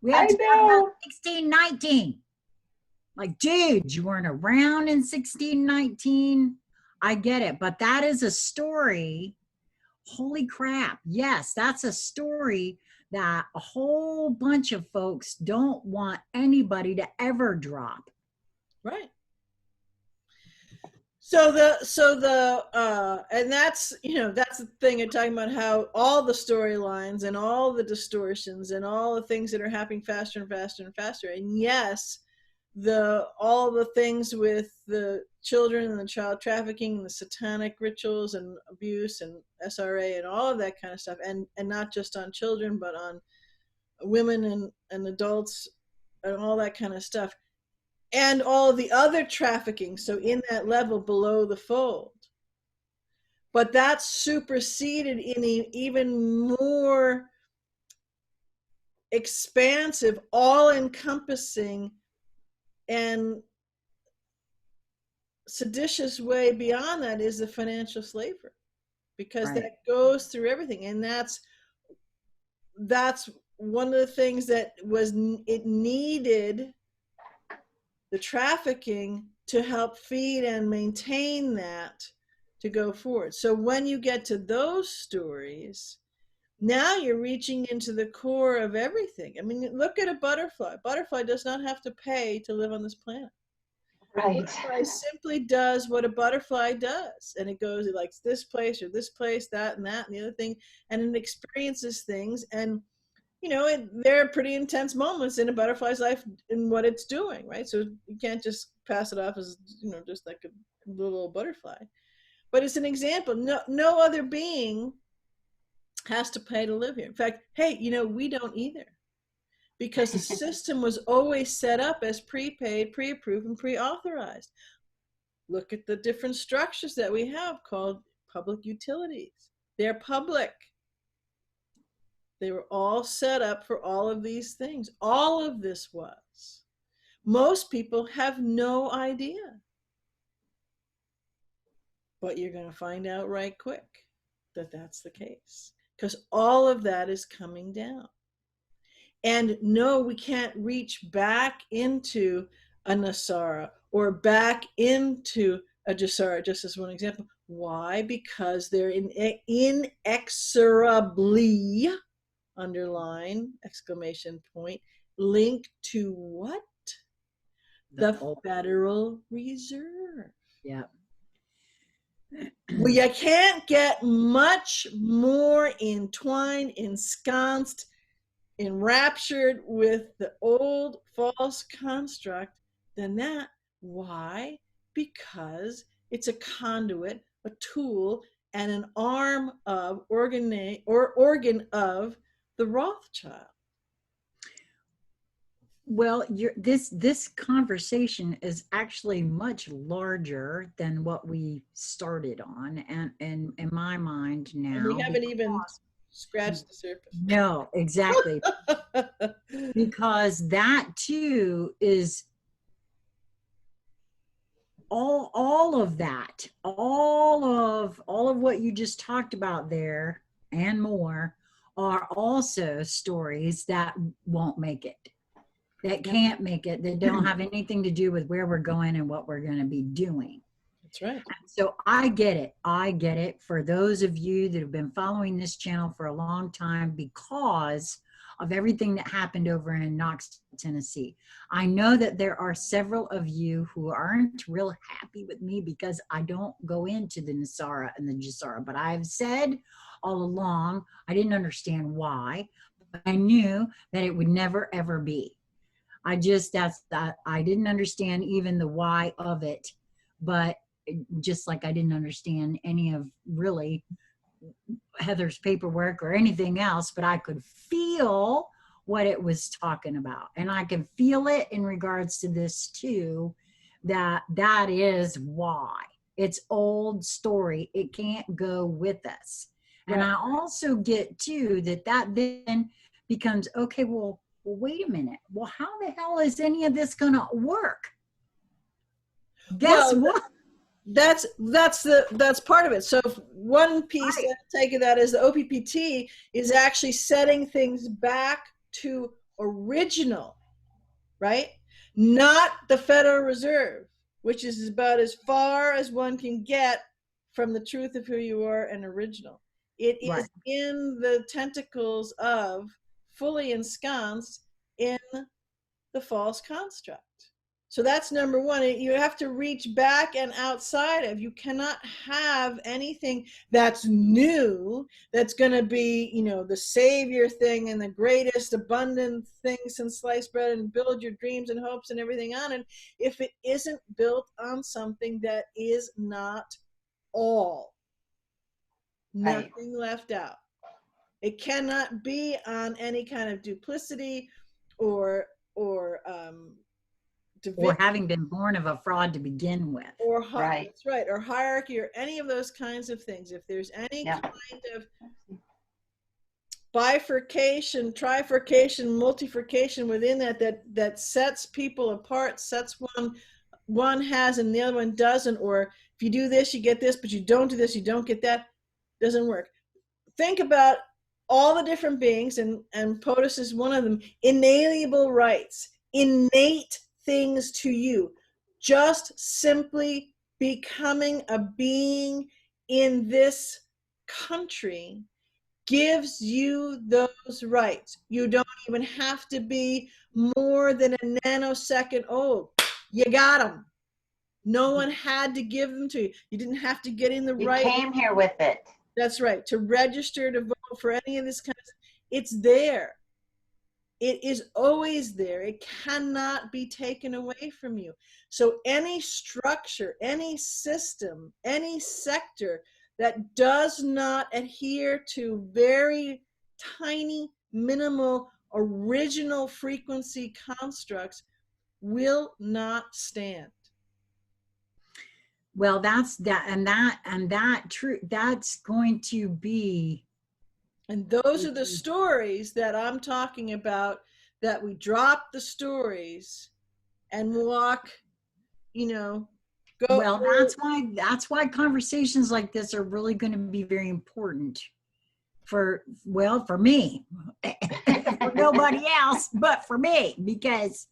We have to talk about 1619. Like, dude, you weren't around in 1619. I get it, but that is a story. Holy crap. Yes, that's a story that a whole bunch of folks don't want anybody to ever drop. Right. So and that's the thing I'm talking about, how all the storylines and all the distortions and all the things that are happening faster and faster and faster. And yes, all the things with the children and the child trafficking and the satanic rituals and abuse and SRA and all of that kind of stuff, and not just on children but on women and adults and all that kind of stuff, and all of the other trafficking, so in that level below the fold. But that's superseded in even more expansive, all-encompassing and seditious way beyond that is the financial slavery, because that goes through everything. And that's one of the things that it needed the trafficking to help feed and maintain that to go forward. So when you get to those stories, now you're reaching into the core of everything. I mean, look at a butterfly. Butterfly does not have to pay to live on this planet. Right. A butterfly simply does what a butterfly does. And it goes, it likes this place or this place, that and that and the other thing. And it experiences things. And, there are pretty intense moments in a butterfly's life in what it's doing, right? So you can't just pass it off as, just like a little butterfly. But it's an example. No other being has to pay to live here. In fact, hey, we don't either. Because the system was always set up as prepaid, pre-approved, and pre-authorized. Look at the different structures that we have called public utilities. They're public. They were all set up for all of these things. All of this was. Most people have no idea. But you're going to find out right quick that that's the case. Because all of that is coming down. And no, we can't reach back into a Nasara or back into a Jasara, just as one example. Why? Because they're inexorably, underline, exclamation point, linked to what? The Federal Reserve. Yeah. Well, you can't get much more entwined, ensconced, enraptured with the old false construct than that. Why? Because it's a conduit, a tool, and an arm of organ of the Rothschild. Well, this conversation is actually much larger than what we started on, and in my mind now. And we haven't even scratched the surface. No, exactly. Because that too is all of that, all of what you just talked about there and more are also stories that won't make it, that can't make it, that don't have anything to do with where we're going and what we're going to be doing. That's right. So I get it. I get it for those of you that have been following this channel for a long time because of everything that happened over in Knoxville, Tennessee. I know that there are several of you who aren't real happy with me because I don't go into the Nasara and the Jasara, but I've said all along, I didn't understand why, but I knew that it would never ever be. I didn't understand even the why of it, but just like I didn't understand any of really Heather's paperwork or anything else, but I could feel what it was talking about. And I can feel it in regards to this too, that is why. It's old story. It can't go with us. And I also get too that then becomes, okay, well, wait a minute. Well, how the hell is any of this going to work? Guess what? That's part of it. So one piece that I take of that is the OPPT is actually setting things back to original, right? Not the Federal Reserve, which is about as far as one can get from the truth of who you are and original. It is in the tentacles of fully ensconced in the false construct. So that's number one. You have to reach back and outside of. You cannot have anything that's new, that's going to be, the savior thing and the greatest abundant thing since sliced bread and build your dreams and hopes and everything on it, if it isn't built on something that is not all. Nothing left out. It cannot be on any kind of duplicity or having been born of a fraud to begin with. That's right. Or hierarchy or any of those kinds of things. If there's any kind of bifurcation, trifurcation, multifurcation within that sets people apart, sets one has and the other one doesn't, or if you do this, you get this, but you don't do this, you don't get that, doesn't work. Think about all the different beings, and POTUS is one of them, inalienable rights, innate things to you. Just simply becoming a being in this country gives you those rights. You don't even have to be more than a nanosecond old. You got them. No one had to give them to you. You didn't have to get in the right. You came here with it. That's right. To register to vote for any of this kind of, it's there. It is always there. It cannot be taken away from you. So any structure, any system, any sector that does not adhere to very tiny, minimal, original frequency constructs will not stand. Well, that's that, and that true. That's going to be. And those are the stories that I'm talking about, that we drop the stories and walk, go. Well, that's why conversations like this are really going to be very important for me, for nobody else, but for me, because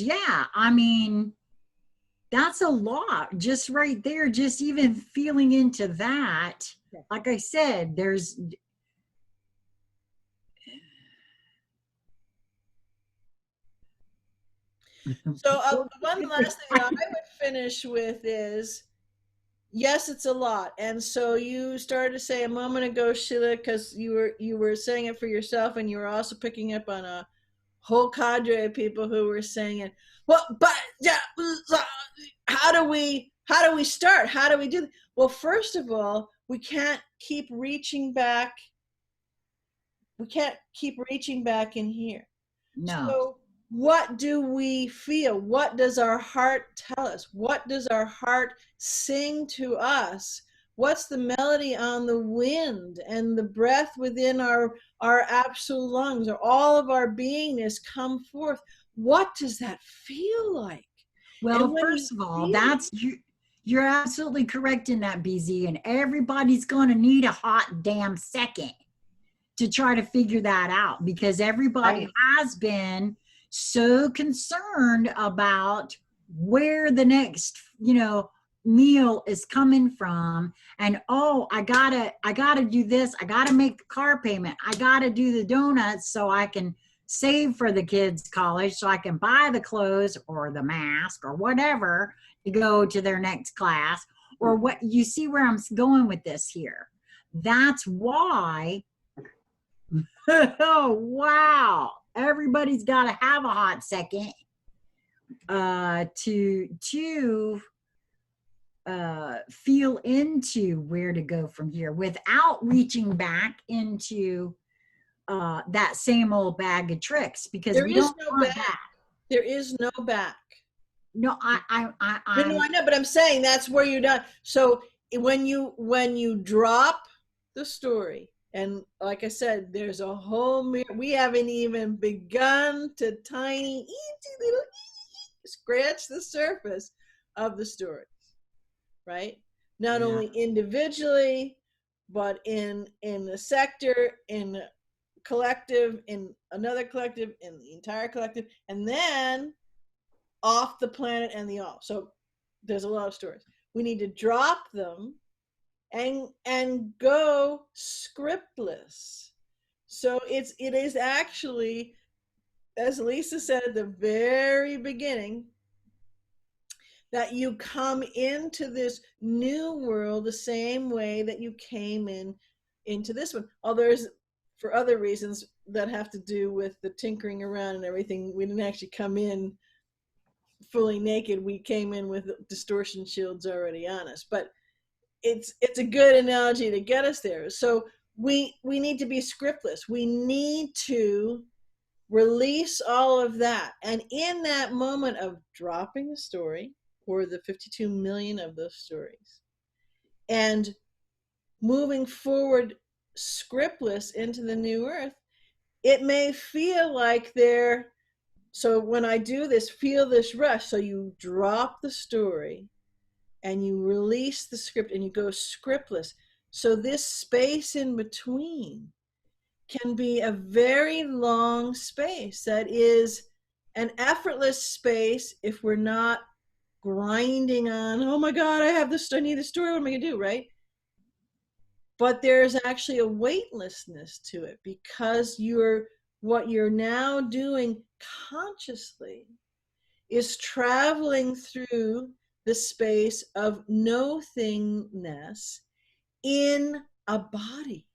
yeah, I mean, that's a lot just right there, just even feeling into that. Like I said, there's so one last thing that I would finish with is, yes, it's a lot. And so you started to say a moment ago, Sheila, because you were saying it for yourself, and you were also picking up on a whole cadre of people who were saying it. Well, but yeah, how do we start? How do we do? Well, first of all, we can't keep reaching back. We can't keep reaching back in here. no. So what do we feel? What does our heart tell us? What does our heart sing to us? What's the melody on the wind and the breath within our absolute lungs, or all of our beingness come forth? What does that feel like? Well, first of all, you're absolutely correct in that, BZ, and everybody's going to need a hot damn second to try to figure that out, because everybody has been so concerned about where the next, meal is coming from, and I gotta do this, I gotta make the car payment, I gotta do the donuts so I can save for the kids' college, so I can buy the clothes or the mask or whatever to go to their next class, or what. You see where I'm going with this here? That's why oh wow, everybody's got to have a hot second to feel into where to go from here without reaching back into that same old bag of tricks, because there we is don't no want back. that. There is no back. No, No, I know, but I'm saying that's where you're done. So when you drop the story, and like I said, there's a whole mirror. We haven't even begun to tiny, little scratch the surface of the story, right? Not only individually, but in the sector, in the collective, in another collective, in the entire collective, and then off the planet and the all. So there's a lot of stories. We need to drop them and go scriptless. So it is actually, as Lisa said at the very beginning, that you come into this new world the same way that you came into this one. Although there's, for other reasons that have to do with the tinkering around and everything, we didn't actually come in fully naked. We came in with distortion shields already on us, but it's a good analogy to get us there. So we need to be scriptless. We need to release all of that, and in that moment of dropping the story, or the 52 million of those stories, and moving forward scriptless into the new earth, it may feel like so when I do this, feel this rush. So you drop the story and you release the script and you go scriptless. So this space in between can be a very long space that is an effortless space if we're not grinding on, oh my God, I need the story, what am I gonna do, right? But there's actually a weightlessness to it, because what you're now doing consciously is traveling through the space of no thingness in a body.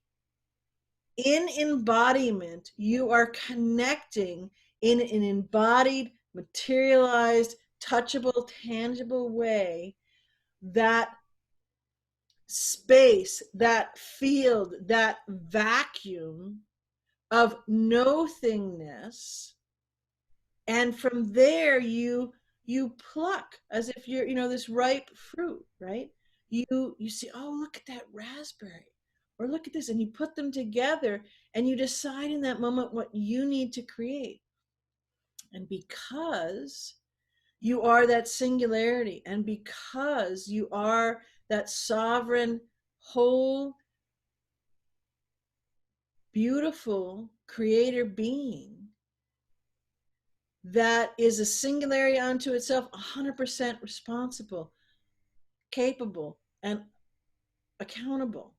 In embodiment, you are connecting in an embodied, materialized, touchable, tangible way that space, that field, that vacuum of no-thingness. And from there, you pluck as if you're, this ripe fruit, right? You see, oh, look at that raspberry, or look at this, and you put them together, and you decide in that moment what you need to create. And because you are that singularity, and because you are that sovereign, whole, beautiful creator being that is a singularity unto itself, 100% responsible, capable, and accountable,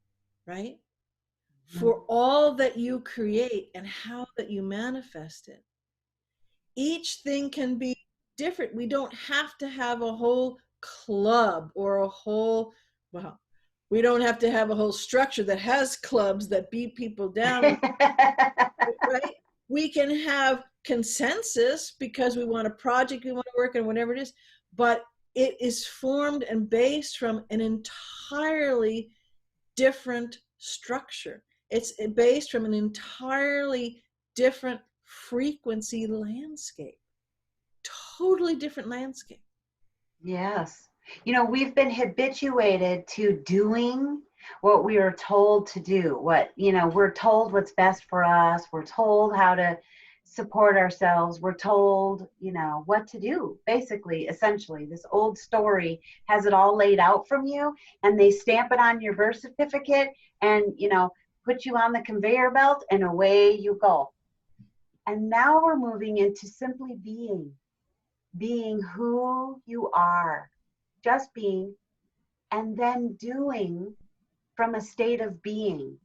right? For all that you create and how that you manifest it. Each thing can be different. We don't have to have a whole club or a whole, well, we don't have to have a whole structure that has clubs that beat people down, right? We can have consensus because we want a project we want to work on, whatever it is, but it is formed and based from an entirely different structure. It's based from an entirely different frequency landscape, totally different landscape. Yes. We've been habituated to doing what we are told to do. We're told what's best for us. We're told how to support ourselves. We're told, what to do. Basically, essentially, this old story has it all laid out from you, and they stamp it on your birth certificate and, put you on the conveyor belt, and away you go. And now we're moving into simply being who you are, just being, and then doing from a state of being,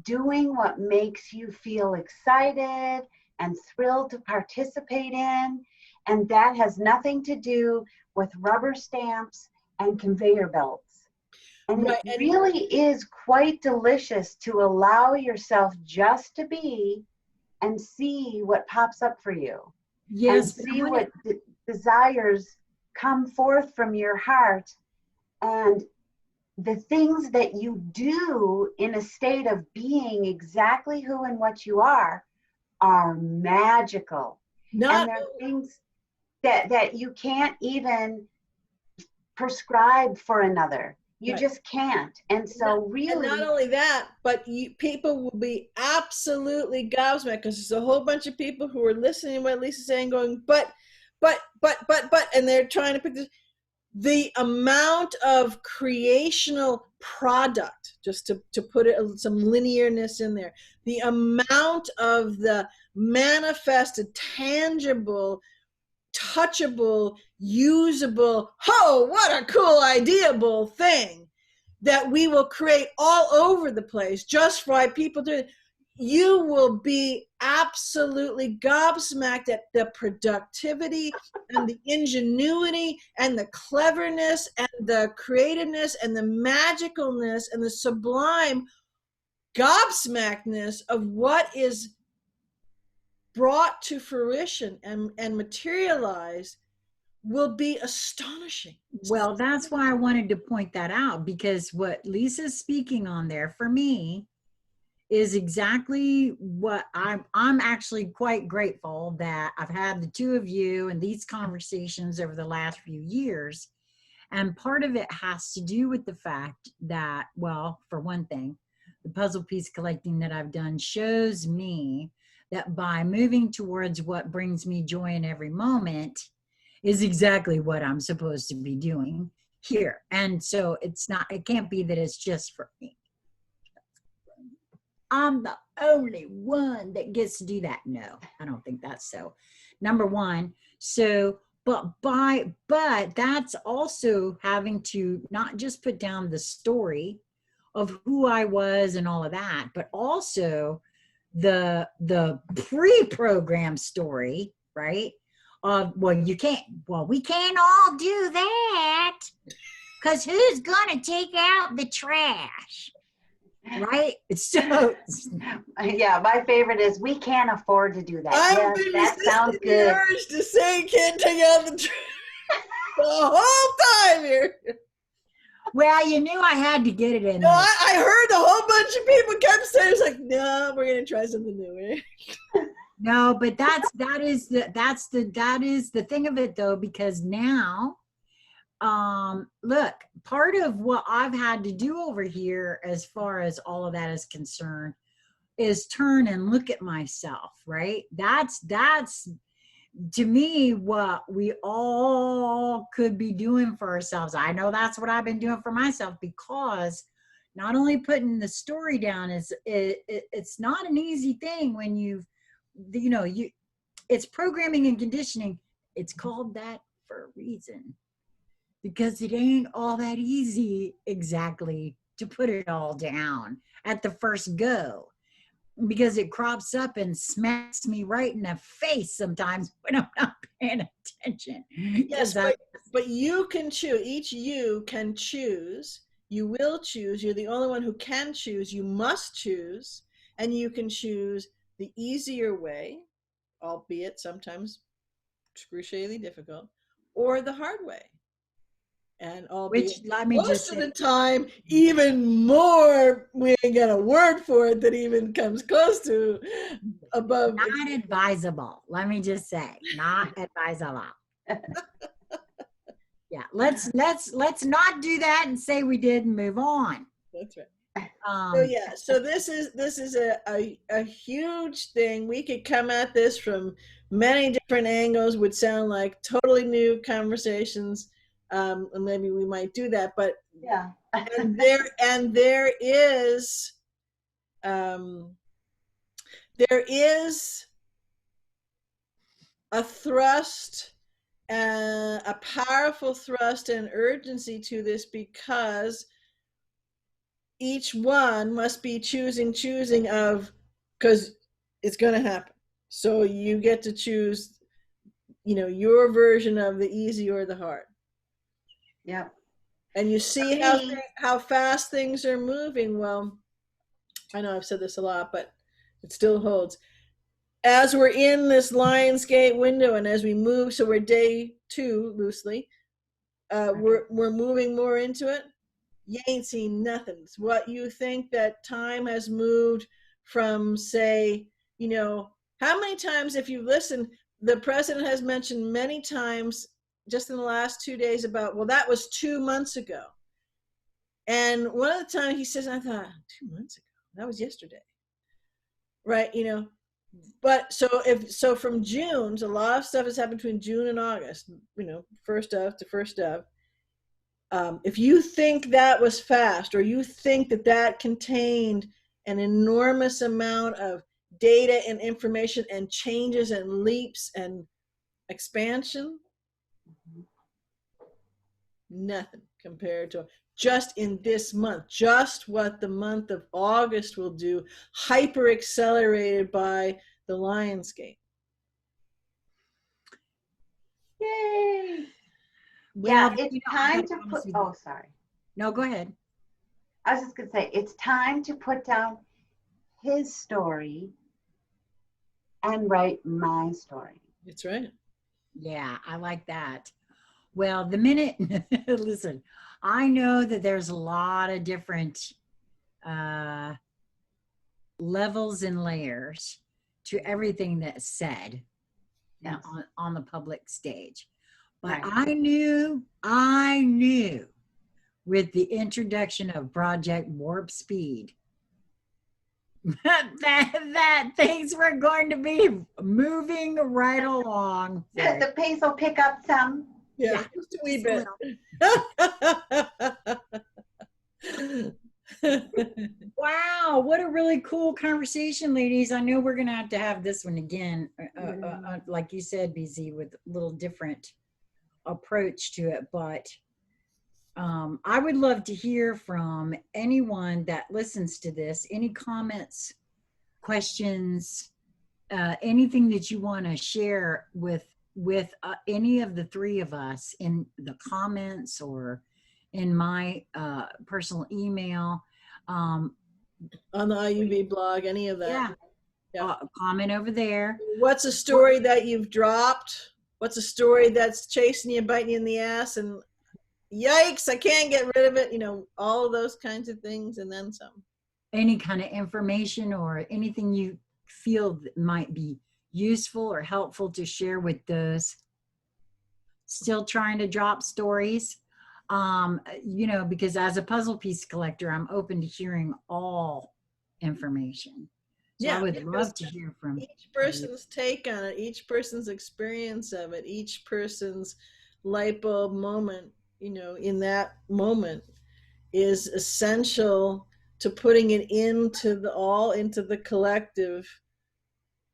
doing what makes you feel excited and thrilled to participate in. And that has nothing to do with rubber stamps and conveyor belts. And right. It really is quite delicious to allow yourself just to be and see what pops up for you. Yes. And see what desires come forth from your heart. And the things that you do in a state of being exactly who and what you are magical. And there are things that you can't even prescribe for another. You right. just can't. And so really. And not only that, but people will be absolutely gobsmacked because there's a whole bunch of people who are listening to what Lisa's saying going, but, and they're trying to pick this. The amount of creational product, just to put it some linearness in there, the amount of the manifested, tangible, touchable, usable, oh, what a cool ideable thing that we will create all over the place just by people doing it. You will be absolutely gobsmacked at the productivity and the ingenuity and the cleverness and the creativeness and the magicalness and the sublime gobsmackedness of what is brought to fruition and materialized will be astonishing. Well, that's why I wanted to point that out, because what Lisa's speaking on there for me is exactly what I'm actually quite grateful that I've had the two of you and these conversations over the last few years. And part of it has to do with the fact that, well, for one thing, the puzzle piece collecting that I've done shows me that by moving towards what brings me joy in every moment is exactly what I'm supposed to be doing here. And so it can't be that it's just for me. I'm the only one that gets to do that. No, I don't think that's so. Number one. So, but that's also having to not just put down the story of who I was and all of that, but also the pre-programmed story, right? We can't all do that because who's gonna take out the trash? right? So Yeah, my favorite is we can't afford to do that. I've Yes, been that sounds resisting the good. urge to say can't take out the trash the whole time here. well, you knew I had to get it in No, there. I heard a whole bunch of people kept saying, it's like, no, we're gonna try something new. No, but that is the thing of it though, because now look, part of what I've had to do over here as far as all of that is concerned is turn and look at myself, right? That's to me what we all could be doing for ourselves. I know that's what I've been doing for myself, because not only putting the story down is it's not an easy thing when you it's programming and conditioning. It's called that for a reason, because it ain't all that easy exactly to put it all down at the first go, because it crops up and smacks me right in the face sometimes when I'm not paying attention. Yes, but you can choose. Each you can choose. You will choose. You're the only one who can choose. You must choose. And you can choose the easier way, albeit sometimes excruciatingly difficult, or the hard way. And albeit let me most just of say, the time, even more, we ain't got a word for it that even comes close to above. not advisable. Let me just say, not advisable. Yeah, let's not do that and say we did and move on. That's right. So yeah, so this is a huge thing. We could come at this from many different angles. Would sound like totally new conversations, and maybe we might do that. But Yeah, and there is a thrust, a powerful thrust and urgency to this, because each one must be choosing of, because it's going to happen. So you get to choose, your version of the easy or the hard. yeah. And you see how fast things are moving. Well, I know I've said this a lot, but it still holds. As we're in this Lionsgate window, and as we move, so we're day 2 loosely, we're moving more into it. You ain't seen nothing. It's what you think that time has moved from, say, how many times, if you listen, the president has mentioned many times just in the last 2 days about, well, that was 2 months ago. And one of the times he says, I thought, 2 months ago, that was yesterday. Right, But so from June, so a lot of stuff has happened between June and August, first of to first of. If you think that was fast, or you think that contained an enormous amount of data and information and changes and leaps and expansion, nothing compared to just in this month, just what the month of August will do, hyper accelerated by the Lionsgate. Yay. well, Yeah, it's time to put, oh, sorry. No, go ahead. I was just going to say, it's time to put down his story and write my story. That's right. Yeah, I like that. Well, the minute, listen, I know that there's a lot of different levels and layers to everything that's said on the public stage. But Right. I knew with the introduction of Project Warp Speed that things were going to be moving right along. The pace will pick up some. Yeah, just a wee bit. Wow, what a really cool conversation, ladies. I know we're going to have this one again, like you said, BZ, with a little different approach to it. But I would love to hear from anyone that listens to this. Any comments, questions, anything that you want to share with any of the three of us in the comments or in my personal email. On the IUV blog, any of that. Yeah. Yeah. Comment over there. What's a story that you've dropped? What's a story that's chasing you, biting you in the ass, and yikes, I can't get rid of it? You know, all of those kinds of things, and then some. Any kind of information or anything you feel that might be useful or helpful to share with those still trying to drop stories. You know, because as a puzzle piece collector, I'm open to hearing all information. So I would love to hear from each person's take on it, each person's experience of it, each person's light bulb moment, you know, in that moment is essential to putting it into the collective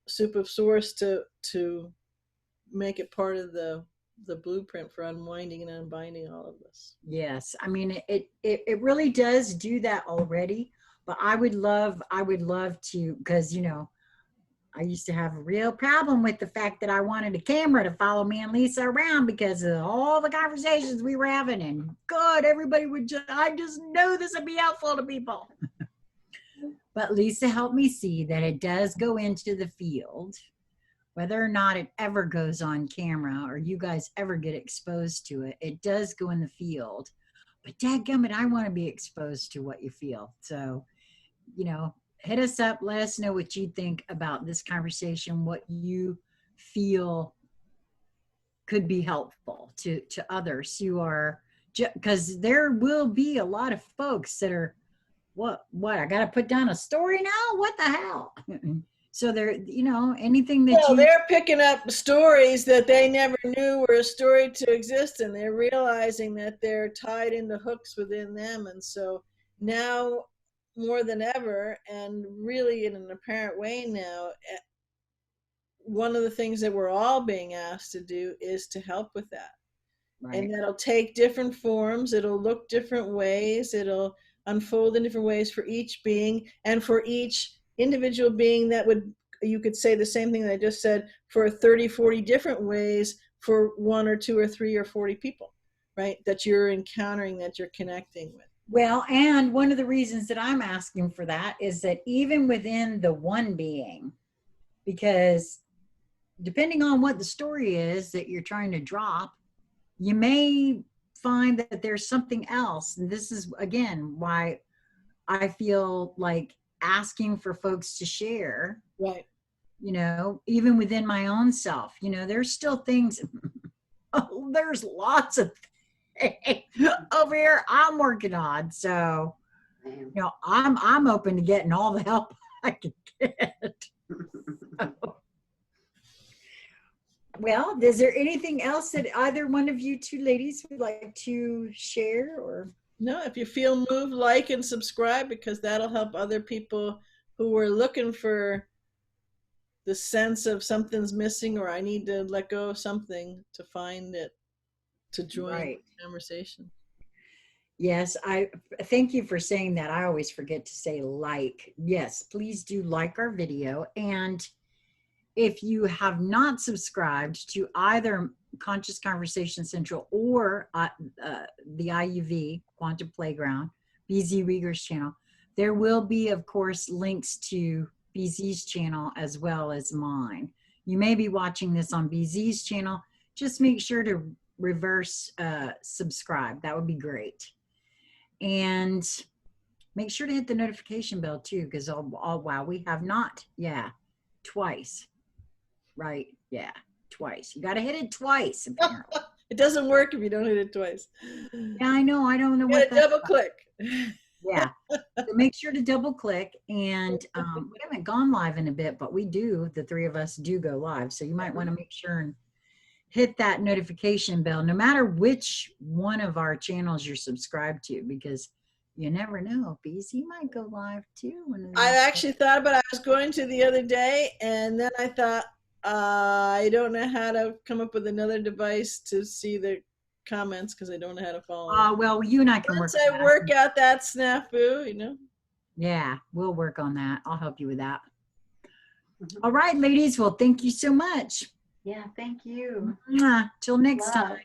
soup of source to make it part of the blueprint for unwinding and unbinding all of this. Yes, I mean it really does do that already, but I would love to, because you know I used to have a real problem with the fact that I wanted a camera to follow me and Lisa around because of all the conversations we were having, and God, everybody would I just know this would be helpful to people. But Lisa helped me see that it does go into the field. Whether or not it ever goes on camera or you guys ever get exposed to it, it does go in the field. But dadgummit, I want to be exposed to what you feel. So, you know, hit us up. Let us know what you think about this conversation, what you feel could be helpful to others who are, because there will be a lot of folks that are, what, I got to put down a story now? What the hell? So they're, you know, anything that they're picking up stories that they never knew were a story to exist, and they're realizing that they're tied into hooks within them. And so now more than ever, and really in an apparent way now, one of the things that we're all being asked to do is to help with that. Right. And that'll take different forms. It'll look different ways. It'll unfold in different ways for each being, and for each individual being that you could say the same thing that I just said for 30, 40 different ways for 1 or 2 or 3 or 40 people, right? That you're encountering, that you're connecting with. Well, and one of the reasons that I'm asking for that is that even within the one being, because depending on what the story is that you're trying to drop, you may find that there's something else. And this is, again, why I feel like asking for folks to share. Right. You know, even within my own self, you know, there's still things, there's lots of things over here I'm working on. So, you know, I'm open to getting all the help I can get. Well, is there anything else that either one of you two ladies would like to share? Or no, if you feel moved, like and subscribe, because that'll help other people who are looking for the sense of something's missing, or I need to let go of something, to find it, to join the conversation. Yes, I thank you for saying that. I always forget to say like. Yes, please do like our video. And if you have not subscribed to either Conscious Conversation Central or the IUV, Quantum Playground, BZ Rieger's channel, there will be, of course, links to BZ's channel as well as mine. You may be watching this on BZ's channel. Just make sure to reverse subscribe. That would be great. And make sure to hit the notification bell too, because wow, we have not, twice. Right, twice. You got to hit it twice, apparently. It doesn't work if you don't hit it twice. Yeah, I know. I don't know what that's double click. Yeah, so make sure to double click. And we haven't gone live in a bit, but we do. The three of us do go live. So you might want to make sure and hit that notification bell, no matter which one of our channels you're subscribed to, because you never know. BZ might go live too. I actually thought about it. I was going to the other day, and then I thought, I don't know how to come up with another device to see the comments, because I don't know how to follow. Well, you and I can Once I work out that snafu, you know. Yeah, we'll work on that. I'll help you with that. All right, ladies. Well, thank you so much. Yeah, thank you. Till next time.